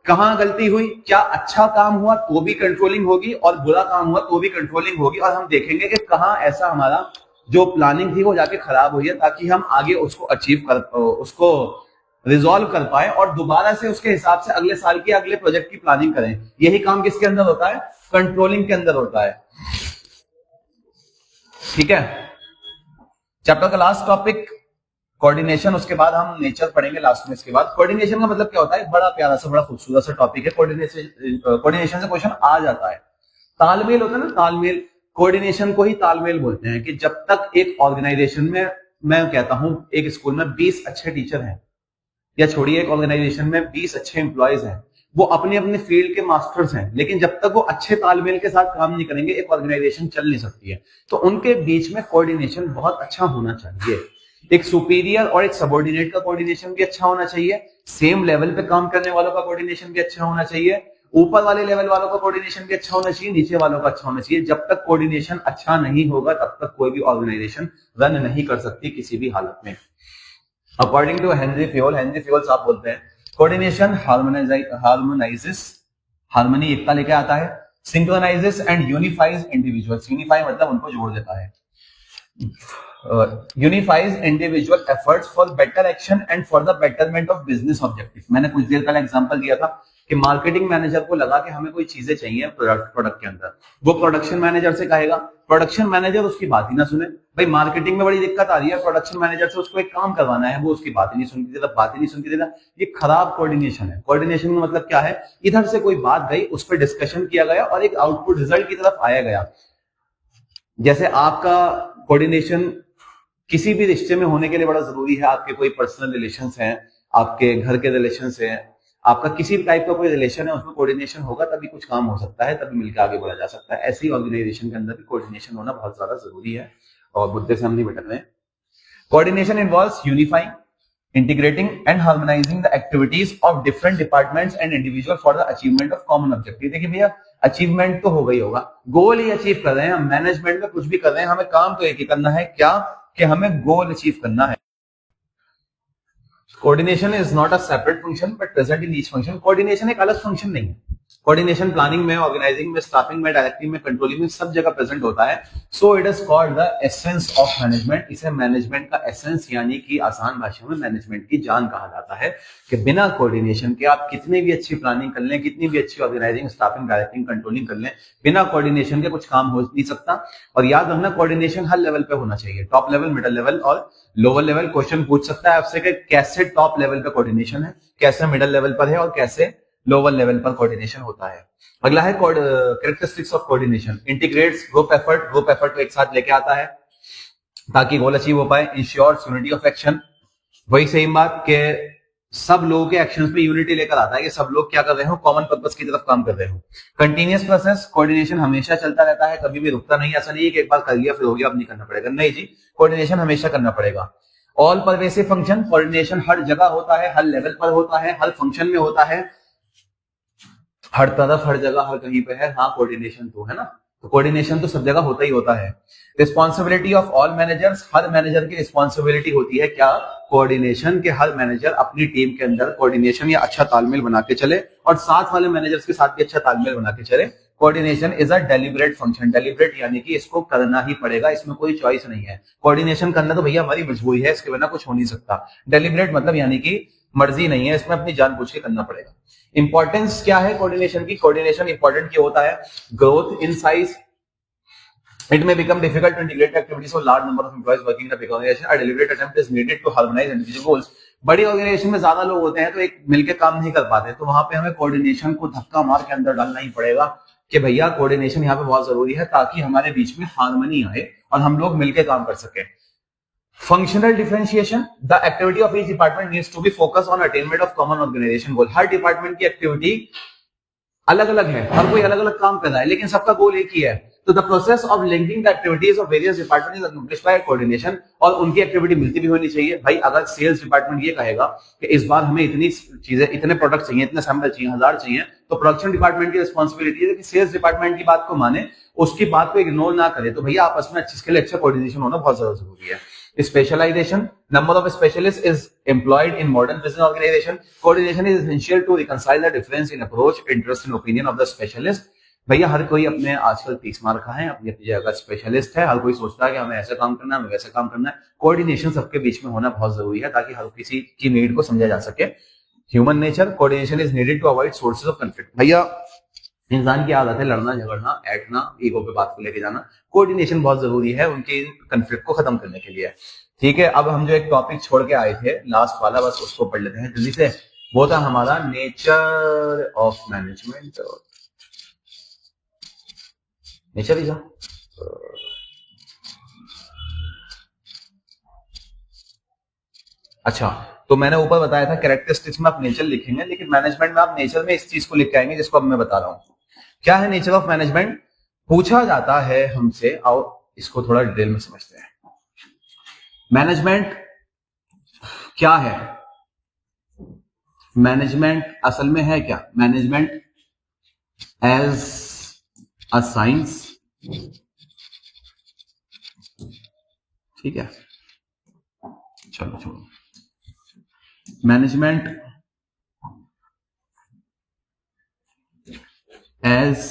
कहां गलती हुई, क्या अच्छा काम हुआ तो भी कंट्रोलिंग होगी और बुरा काम हुआ तो भी कंट्रोलिंग होगी। और हम देखेंगे कि कहां ऐसा हमारा जो प्लानिंग थी वो जाके खराब हुई है, ताकि हम आगे उसको अचीव कर, उसको रिजॉल्व कर पाए और दोबारा से उसके हिसाब से अगले साल की, अगले प्रोजेक्ट की प्लानिंग करें। यही काम किसके अंदर होता है? कंट्रोलिंग के अंदर होता है, ठीक है। चैप्टर का लास्ट टॉपिक कोऑर्डिनेशन, उसके बाद हम नेचर पढ़ेंगे लास्ट में। इसके बाद कोऑर्डिनेशन का मतलब क्या होता है? बड़ा प्यारा सा, बड़ा खूबसूरत सा टॉपिक है। कोऑर्डिनेशन से क्वेश्चन आ जाता है। तालमेल होता है ना, तालमेल। कोऑर्डिनेशन को ही तालमेल बोलते हैं। कि जब तक एक ऑर्गेनाइजेशन में मैं कहता हूं एक स्कूल में 20 अच्छे टीचर हैं, या छोड़िए एक ऑर्गेनाइजेशन में 20 अच्छे एम्प्लॉयज हैं, वो अपने अपने फील्ड के मास्टर्स हैं, लेकिन जब तक वो अच्छे तालमेल के साथ काम नहीं करेंगे एक ऑर्गेनाइजेशन चल नहीं सकती है। तो उनके बीच में कोऑर्डिनेशन बहुत अच्छा होना चाहिए। एक सुपीरियर और एक सबॉर्डिनेट का कोऑर्डिनेशन भी अच्छा होना चाहिए, सेम लेवल पे काम करने वालों का कोऑर्डिनेशन भी अच्छा होना चाहिए, ऊपर वाले लेवल वालों का कोऑर्डिनेशन भी अच्छा होना चाहिए, नीचे वालों का अच्छा होना चाहिए। जब तक कोऑर्डिनेशन अच्छा नहीं होगा तब तक कोई भी ऑर्गेनाइजेशन रन नहीं कर सकती किसी भी हालत में। अकॉर्डिंग टू हेनरी फ्योल साहब बोलते हैं कोऑर्डिनेशन हार्मोनाइजेस, हार्मनी एकता लेके आता है, सिंक्रोनाइजेस एंड यूनिफाइज इंडिविजुअल्स, यूनिफाई मतलब उनको जोड़ देता है, unifies individual efforts for better action and for the betterment of business objective. मैंने कुछ देर पहले एग्जांपल दिया था कि मार्केटिंग मैनेजर को लगा कि हमें कोई चीजें चाहिए प्रोडक्ट के अंदर, वो प्रोडक्शन मैनेजर से कहेगा, प्रोडक्शन मैनेजर उसकी बात ही ना सुने। भाई मार्केटिंग में बड़ी दिक्कत आ रही है, प्रोडक्शन मैनेजर से उसको एक काम करवाना है, वो उसकी बात ही नहीं सुनती देता, बात ही नहीं सुनती देता। ये खराब कोऑर्डिनेशन है। कोऑर्डिनेशन का मतलब क्या है, इधर से कोई बात गई, उस पर डिस्कशन किया गया और एक आउटपुट रिजल्ट की तरफ आया गया। जैसे आपका कोऑर्डिनेशन किसी भी रिश्ते में होने के लिए बड़ा जरूरी है। आपके कोई पर्सनल रिलेशंस हैं, आपके घर के रिलेशंस हैं, आपका किसी भी टाइप का कोई रिलेशन है, उसमें कोऑर्डिनेशन होगा तभी कुछ काम हो सकता है, तभी मिलकर आगे बढ़ा जा सकता है। ऐसी ऑर्गेनाइजेशन के अंदर भी कोऑर्डिनेशन होना बहुत ज्यादा जरूरी है और मुद्दे से हम नहीं भटक रहे हैं। Coordination involves unifying, integrating and harmonizing the activities of different departments and individual for the achievement of common objective। देखिए भैया अचीवमेंट तो हो गई होगा, गोल ही अचीव कर रहे हैं हम, मैनेजमेंट में कुछ भी कर रहे हैं, हमें काम तो एक ही करना है, क्या कि हमें गोल अचीव करना है। Coordination is not a separate function but present in each function. Coordination एक अलग फंक्शन नहीं है, कोऑर्डिनेशन प्लानिंग में, ऑर्गेनाइजिंग में, स्टाफिंग में, डायरेक्टिंग में, कंट्रोलिंग में, सब जगह प्रेजेंट होता है। So it is called the essence of management. इसे मैनेजमेंट का एसेंस यानी कि आसान भाषा में मैनेजमेंट की जान कहा जाता है कि बिना कोऑर्डिनेशन के आप कितनी भी अच्छी प्लानिंग कर लें, कितनी भी अच्छी ऑर्गेनाइजिंग, स्टाफिंग, डायरेक्टिंग, कंट्रोलिंग कर लें, बिना कोऑर्डिनेशन के कुछ काम हो नहीं सकता। और याद रखना कोऑर्डिनेशन हर लेवल पे होना चाहिए, टॉप लेवल, मिडिल लेवल और लोअर लेवल। क्वेश्चन पूछ सकता है आपसे कि कैसे टॉप लेवल पे कोऑर्डिनेशन है, कैसे मिडिल लेवल पर है और कैसे लोअर लेवल पर कोऑर्डिनेशन होता है। अगला है characteristics of coordination. Integrates group effort, group effort को एक साथ लेके आता है ताकि गोल अचीव हो पाए। इंश्योर्स यूनिटी ऑफ एक्शन, वही सेम बात के सब लोगों के एक्शंस पे यूनिटी लेकर आता है कि सब लोग क्या कर रहे हो, कॉमन पर्पस की तरफ काम कर रहे हो। कंटिन्यूअस प्रोसेस, कोऑर्डिनेशन हमेशा चलता रहता है, कभी भी रुकता नहीं। ऐसा नहीं है कि एक बार कर लिया फिर हो गया अब नहीं करना पड़ेगा, नहीं जी, कोऑर्डिनेशन हमेशा करना पड़ेगा। ऑल परवेसिव फंक्शन, कोऑर्डिनेशन हर जगह होता है, हर लेवल पर होता है, हर फंक्शन में होता है, हर तरफ, हर जगह, हर कहीं पे है। हाँ कोऑर्डिनेशन तो है ना, तो कोऑर्डिनेशन तो सब जगह होता ही होता है। Responsibility of all managers, her manager की रिस्पॉन्सिबिलिटी होती है क्या, कोऑर्डिनेशन के। हर मैनेजर अपनी टीम के अंदर कोऑर्डिनेशन या अच्छा तालमेल बना के चले और साथ वाले मैनेजर्स के साथ भी अच्छा तालमेल बना के चले। Coordination is a deliberate function, deliberate यानी कि इसको करना ही पड़ेगा, इसमें कोई चॉइस नहीं है। कोऑर्डिनेशन करना तो भैया हमारी मजबूरी है, इसके बिना कुछ हो नहीं सकता। डेलिब्रेट मतलब यानी कि मर्जी नहीं है, इसमें अपनी जान पूछ के करना पड़ेगा। इंपॉर्टेंस क्या है कोऑर्डिनेशन की, कोऑर्डिनेशन इंपॉर्टेंट क्यों होता है, growth in size, it may become difficult to integrate activities of large number of employees working in a big organization. A deliberate attempt is needed to harmonize individual goals. बड़ी organisation में ज्यादा लोग होते हैं तो एक मिलके काम नहीं कर पाते, तो वहां पे हमें कोऑर्डिनेशन को धक्का मार के अंदर डालना ही पड़ेगा कि भैया कोऑर्डिनेशन यहाँ पे बहुत जरूरी है ताकि हमारे बीच में हार्मनी आए और हम लोग मिलके काम कर सके। Functional differentiation, the activity of each department needs to be focus on attainment of common organisation goal. हर डिपार्टमेंट की एक्टिविटी अलग अलग है, हर कोई अलग अलग काम कर रहा है, लेकिन सबका गोल एक ही है। तो the process of linking the activities of various department is accomplished by coordination. और उनकी एक्टिविटी मिलती भी होनी चाहिए। भाई अगर सेल्स डिपार्टमेंट ये कहेगा कि इस बार हमें इतनी चीजें, इतने प्रोडक्ट चाहिए, इतने सैंपल चाहिए, 1000 चाहिए, तो प्रोडक्शन डिपार्टमेंट की रिस्पॉन्सिबिलिटी है कि सेल्स डिपार्टमेंट की बात को माने, उसकी बात को इग्नोर ना करे। तो भैया आपस में इसके लिए अच्छा कोऑर्डिनेशन होना बहुत ज्यादा जरूरी है। Specialization, number of specialists is employed in modern business organization. Coordination is essential to reconcile the difference in approach, interest and opinion of the specialist. भैया हर कोई अपने आजकल 30 मार खा है, अपनी अपनी जगह स्पेशलिस्ट है, हर कोई सोचता है कि हमें ऐसा काम करना है, हमें वैसा काम करना है। कोऑर्डिनेशन सबके बीच में होना बहुत जरूरी है ताकि हर किसी की नीड को समझा जा सके। Human nature, coordination is needed to avoid sources of conflict. भैया इंसान की आदत है लड़ना, झगड़ना, ऐटना, ईगो पे बात को लेके जाना। कोऑर्डिनेशन बहुत जरूरी है उनके कंफ्लिक्ट को खत्म करने के लिए। ठीक है, अब हम जो एक टॉपिक छोड़ के आए थे लास्ट वाला, बस उसको पढ़ लेते हैं जल्दी से। वो था हमारा नेचर ऑफ मैनेजमेंट। नेचर ही था, अच्छा, तो मैंने ऊपर बताया था कैरेक्टरिस्टिक्स में आप नेचर लिखेंगे, लेकिन मैनेजमेंट में आप नेचर में इस चीज को लिख के आएंगे जिसको अब मैं बता रहा हूं। क्या है नेचर ऑफ मैनेजमेंट? पूछा जाता है हमसे, आओ इसको थोड़ा डिटेल में समझते हैं। मैनेजमेंट क्या है? मैनेजमेंट असल में है क्या? मैनेजमेंट एज अ साइंस, ठीक है, चलो छोड़ो। मैनेजमेंट एज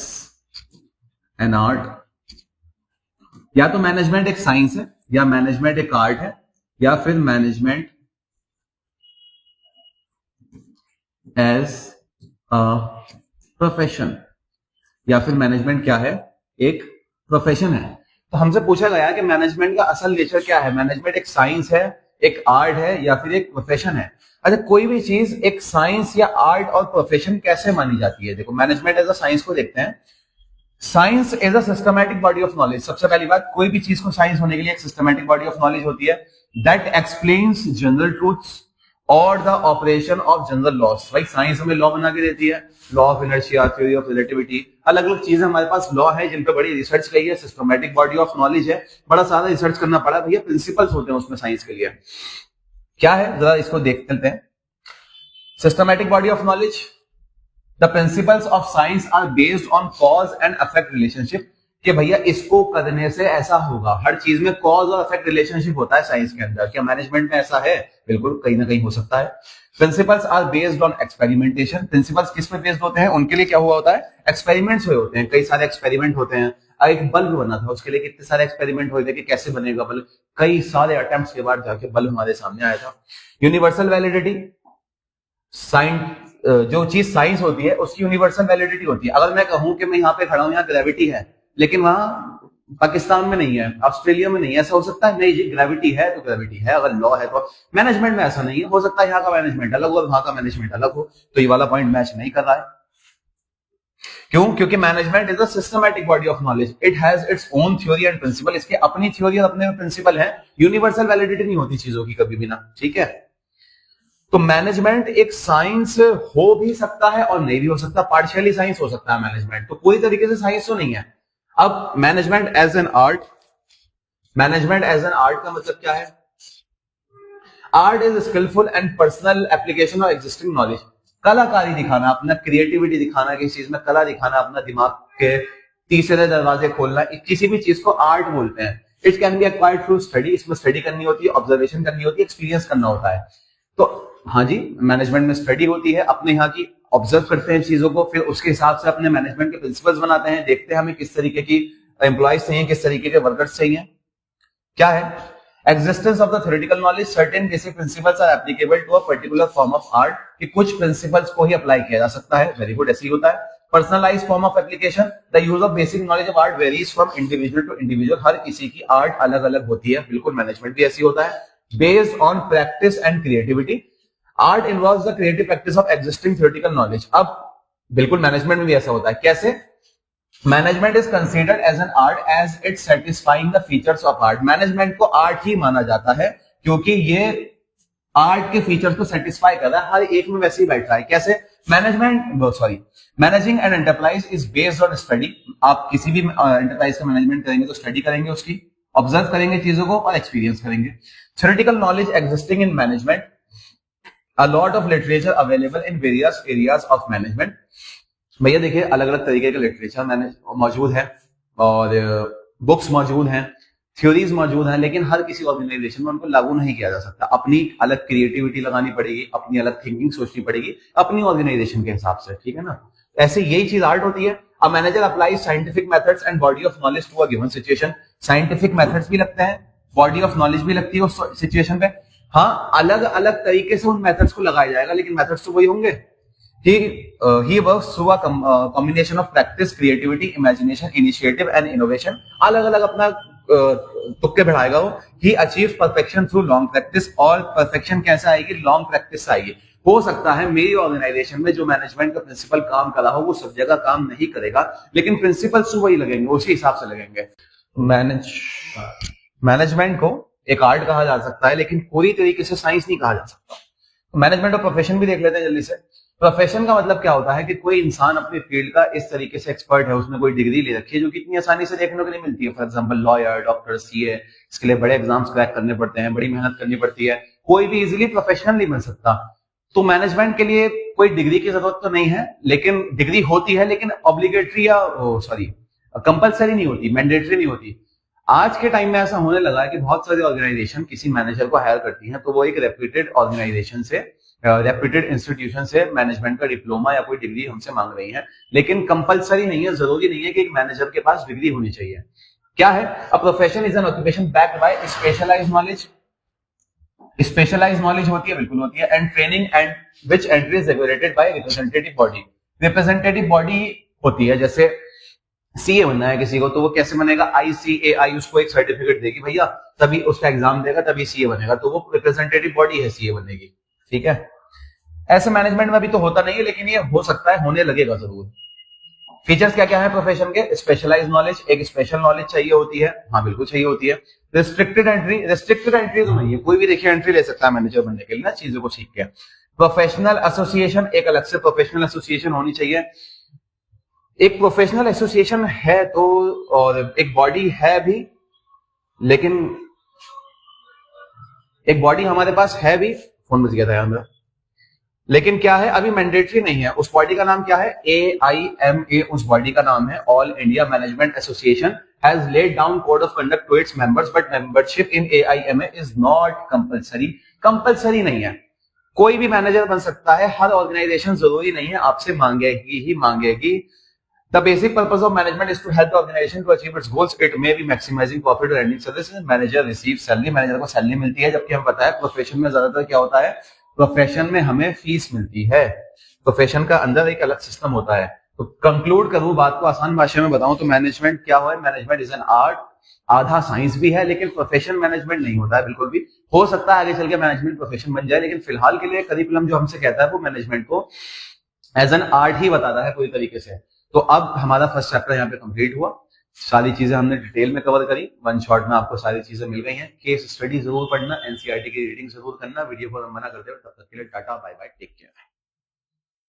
एन आर्ट, या तो मैनेजमेंट एक साइंस है, या मैनेजमेंट एक आर्ट है, या फिर मैनेजमेंट एज अ प्रोफेशन, या फिर मैनेजमेंट क्या है? एक प्रोफेशन है। तो हमसे पूछा गया कि मैनेजमेंट का असल नेचर क्या है? मैनेजमेंट एक साइंस है, एक आर्ट है, या फिर एक प्रोफेशन है? अच्छा, कोई भी चीज एक साइंस या आर्ट और प्रोफेशन कैसे मानी जाती है? देखो, मैनेजमेंट एज अ साइंस को देखते हैं। Science is a systematic body of knowledge. सबसे पहली बात, कोई भी चीज को साइंस होने के लिए एक सिस्टमैटिक बॉडी ऑफ नॉलेज होती है दैट एक्सप्लेन्स जनरल ट्रूथ्स और the operation of general loss. भाई साइंस हमें लॉ बना के देती है, law of inertia, theory of relativity, अलग अलग चीजें हमारे पास लॉ है जिन पे बड़ी रिसर्च की है, सिस्टमैटिक बॉडी ऑफ नॉलेज है, बड़ा सारा रिसर्च करना पड़ा भैया, प्रिंसिपल्स होते हैं उसमें साइंस के लिए। क्या है जरा इसको देख लेते हैं। Systematic body of knowledge, the principles of science are based on cause and effect relationship, कि भैया इसको करने से ऐसा होगा। हर चीज में कॉज और इफेक्ट रिलेशनशिप होता है साइंस के अंदर। क्या मैनेजमेंट में ऐसा है? बिल्कुल, कहीं ना कहीं हो सकता है। Principles are based on experimentation, principles किस पे बेस्ड होते हैं? उनके लिए क्या हुआ होता है? एक्सपेरिमेंट्स हुए होते हैं, कई सारे एक्सपेरिमेंट होते हैं। एक बल्ब बना था, उसके लिए कितने सारे एक्सपेरिमेंट हुए थे कि कैसे बनेगा बल्ब, कई सारे अटेम्प्ट्स के बाद जाके बल्ब हमारे सामने आया था। यूनिवर्सल वैलिडिटी, जो चीज साइंस होती है उसकी यूनिवर्सल वैलिडिटी होती है। अगर मैं कहूं कि मैं यहाँ पे खड़ा हूं, यहाँ ग्रेविटी है, लेकिन वहां पाकिस्तान में नहीं है, ऑस्ट्रेलिया में नहीं है, ऐसा हो सकता है? नहीं जी, ग्रेविटी है तो ग्रेविटी है। अगर लॉ है तो मैनेजमेंट में ऐसा नहीं है। हो सकता है यहाँ का मैनेजमेंट अलग हो और वहां का मैनेजमेंट अलग हो, तो ये वाला पॉइंट मैच नहीं कर रहा है। क्यों? क्योंकि management is a systematic body of knowledge, it has its own theory and principle. इसकी अपनी थ्योरी और अपने प्रिंसिपल है, यूनिवर्सल वैलिडिटी नहीं होती चीजों की कभी भी ना, ठीक है। तो मैनेजमेंट एक साइंस हो भी सकता है और नहीं भी हो सकता, पार्शियली साइंस हो सकता है मैनेजमेंट, तो पूरी तरीके से साइंस तो नहीं है। अब management as an art, management as an art का मतलब क्या है? Art is skilful and personal application of existing knowledge, कलाकारी दिखाना, अपना क्रिएटिविटी दिखाना, किसी चीज में कला दिखाना, अपना दिमाग के तीसरे दरवाजे खोलना, किसी भी चीज को आर्ट बोलते हैं। It can be acquired through study, इसमें स्टडी करनी होती है, ऑब्जर्वेशन करनी होती है, एक्सपीरियंस करना होता है। तो हाँ जी, मैनेजमेंट में स्टडी होती है, अपने यहाँ की ऑब्जर्व करते हैं चीजों को, फिर उसके हिसाब से अपने मैनेजमेंट के प्रिंसिपल्स बनाते हैं, देखते हैं हमें किस तरीके की एम्प्लॉयज चाहिए, किस तरीके के वर्कर्स चाहिए। क्या है? Existence of the theoretical knowledge, certain basic principles are applicable to a particular form of art, कि कुछ प्रिंसिपल्स को ही अप्लाई किया जा सकता है। वेरी गुड, ऐसे ही होता है। Personalised form of application, the use of basic knowledge of art varies from individual to individual, हर किसी की आर्ट अलग अलग होती है, बिल्कुल मैनेजमेंट भी ऐसी होता है। Based on practice and creativity, art involves the creative practice of existing theoretical knowledge. अब बिल्कुल मैनेजमेंट में भी ऐसा होता है। कैसे? Management is considered as an art as it satisfying the features of art, management को आर्ट ही माना जाता है क्योंकि ये आर्ट के फीचर्स को सेटिस्फाई कर रहा है, हर एक में वैसे ही बैठ रहा है। कैसे? Managing an enterprise is based on study, आप किसी भी एंटरप्राइज का मैनेजमेंट करेंगे तो स्टडी करेंगे, उसकी ऑब्जर्व करेंगे चीजों को और एक्सपीरियंस करेंगे। Theoretical knowledge existing in management, a lot of literature available in various areas of management। भैया देखिए, अलग अलग तरीके के लिटरेचर मौजूद है और बुक्स मौजूद हैं, थ्योरीज मौजूद हैं, लेकिन हर किसी ऑर्गेनाइजेशन में उनको लागू नहीं किया जा सकता। अपनी अलग क्रिएटिविटी लगानी पड़ेगी, अपनी अलग थिंकिंग सोचनी पड़ेगी अपनी ऑर्गेनाइजेशन के हिसाब से, ठीक है ना। ऐसे यही चीज आर्ट होती है। A manager applies scientific methods and body of knowledge to a given situation, scientific methods भी लगते हैं, बॉडी ऑफ नॉलेज भी लगती है उस सिचुएशन पे। हाँ, अलग अलग तरीके से उन मेथड्स को लगाया जाएगा, लेकिन मेथड्स तो वही होंगे। He works through a combination of practice, creativity, imagination, initiative and innovation। अलग अलग अपना तुक्के बढ़ाएगा वो। He achieves perfection through long practice, और परफेक्शन कैसे आएगी? लॉन्ग प्रैक्टिस आएगी। हो सकता है मेरी ऑर्गेनाइजेशन में जो मैनेजमेंट का प्रिंसिपल काम कर रहा हो वो सब जगह काम नहीं करेगा, लेकिन प्रिंसिपल्स वही लगेंगे, उसी हिसाब से लगेंगे। मैनेजमेंट को एक आर्ट कहा जा सकता है, लेकिन पूरी तरीके से साइंस नहीं कहा जा सकता। तो मैनेजमेंट और प्रोफेशन भी देख लेते हैं जल्दी से। प्रोफेशन का मतलब क्या होता है कि कोई इंसान अपनी फील्ड का इस तरीके से एक्सपर्ट है, उसने कोई डिग्री ले रखी है जो कि इतनी आसानी से देखने को नहीं मिलती है। For example lawyer, doctor, CA, इसके लिए बड़े एग्जाम्स क्रैक करने पड़ते हैं, बड़ी मेहनत करनी पड़ती है, कोई भी इजीली प्रोफेशनल नहीं बन सकता। तो मैनेजमेंट के लिए कोई डिग्री की जरूरत तो नहीं है, लेकिन डिग्री होती है, लेकिन ऑब्लिगेटरी या सॉरी कंपलसरी नहीं होती, मैंडेटरी नहीं होती। आज के टाइम में ऐसा होने लगा है कि बहुत सारी ऑर्गेनाइजेशन किसी मैनेजर को हायर करती हैं तो वो एक रेप्यूटेड ऑर्गेनाइजेशन से, रेप्यूटेड इंस्टीट्यूशन से मैनेजमेंट का डिप्लोमा या कोई डिग्री हमसे मांग रही है, लेकिन कंपलसरी नहीं है, जरूरी नहीं है कि एक मैनेजर के पास डिग्री होनी चाहिए। क्या है? A profession is an occupation backed by specialised knowledge. Specialised knowledge होती है, बिल्कुल होती है, and training and which entry is regulated by representative body. Representative body होती है, जैसे सीए बनना है किसी को तो वो कैसे बनेगा? ICAI उसको एक सर्टिफिकेट देगी भैया, तभी उसका एग्जाम देगा, तभी सीए बनेगा, तो वो रिप्रेजेंटेटिव बॉडी है, सीए बनेगी। ठीक है, ऐसे मैनेजमेंट में अभी तो होता नहीं है, लेकिन ये हो सकता है, होने लगेगा जरूर। फीचर्स क्या क्या है प्रोफेशन के? स्पेशलाइज्ड नॉलेज, एक स्पेशल नॉलेज चाहिए होती है, हाँ बिल्कुल चाहिए होती है। रिस्ट्रिक्टेड एंट्री, रिस्ट्रिक्टेड एंट्री तो नहीं है, कोई भी देखिए एंट्री ले सकता है मैनेजर बनने के लिए ना, चीजों को सीख के। प्रोफेशनल एसोसिएशन, एक अलग से प्रोफेशनल एसोसिएशन होनी चाहिए। एक प्रोफेशनल एसोसिएशन है तो, और एक बॉडी है भी, लेकिन एक बॉडी हमारे पास है भी, फोन बच गया था यार मेरा, लेकिन क्या है अभी मैंडेटरी नहीं है। उस बॉडी का नाम क्या है? AIMA उस बॉडी का नाम है, All India Management Association has laid down code of conduct to its members but membership in AIMA is not compulsory. Compulsory नहीं है, कोई भी मैनेजर बन सकता है, हर ऑर्गेनाइजेशन जरूरी नहीं है आपसे मांगेगी ही मांगेगी। The basic purpose of management is to help the organization to achieve its goals. It may be maximizing profit or ending services. Manager receives salary. Manager को सैलरी मिलती है, जबकि हमें पता है प्रोफेशन में ज्यादातर क्या होता है? प्रोफेशन में हमें फीस मिलती है। प्रोफेशन का अंदर एक अलग सिस्टम होता है। तो कंक्लूड करूं बात को, आसान भाषा में बताऊं तो मैनेजमेंट क्या है? मैनेजमेंट इज एन आर्ट, आधा साइंस भी है, लेकिन प्रोफेशन मैनेजमेंट नहीं होता है बिल्कुल भी। हो सकता है आगे चल के मैनेजमेंट प्रोफेशन बन जाए, लेकिन फिलहाल के लिए करिकुलम जो हमसे कहता है वो मैनेजमेंट को एज एन आर्ट ही बताता है पूरी तरीके से। तो अब हमारा फर्स्ट चैप्टर यहाँ पे कंप्लीट हुआ, सारी चीजें हमने डिटेल में कवर करी, वन शॉट में आपको सारी चीजें मिल गई हैं। केस स्टडी जरूर पढ़ना, एनसीईआरटी की रीडिंग जरूर करना। वीडियो को मना करते हुए तब तक के लिए tata bye bye, take care.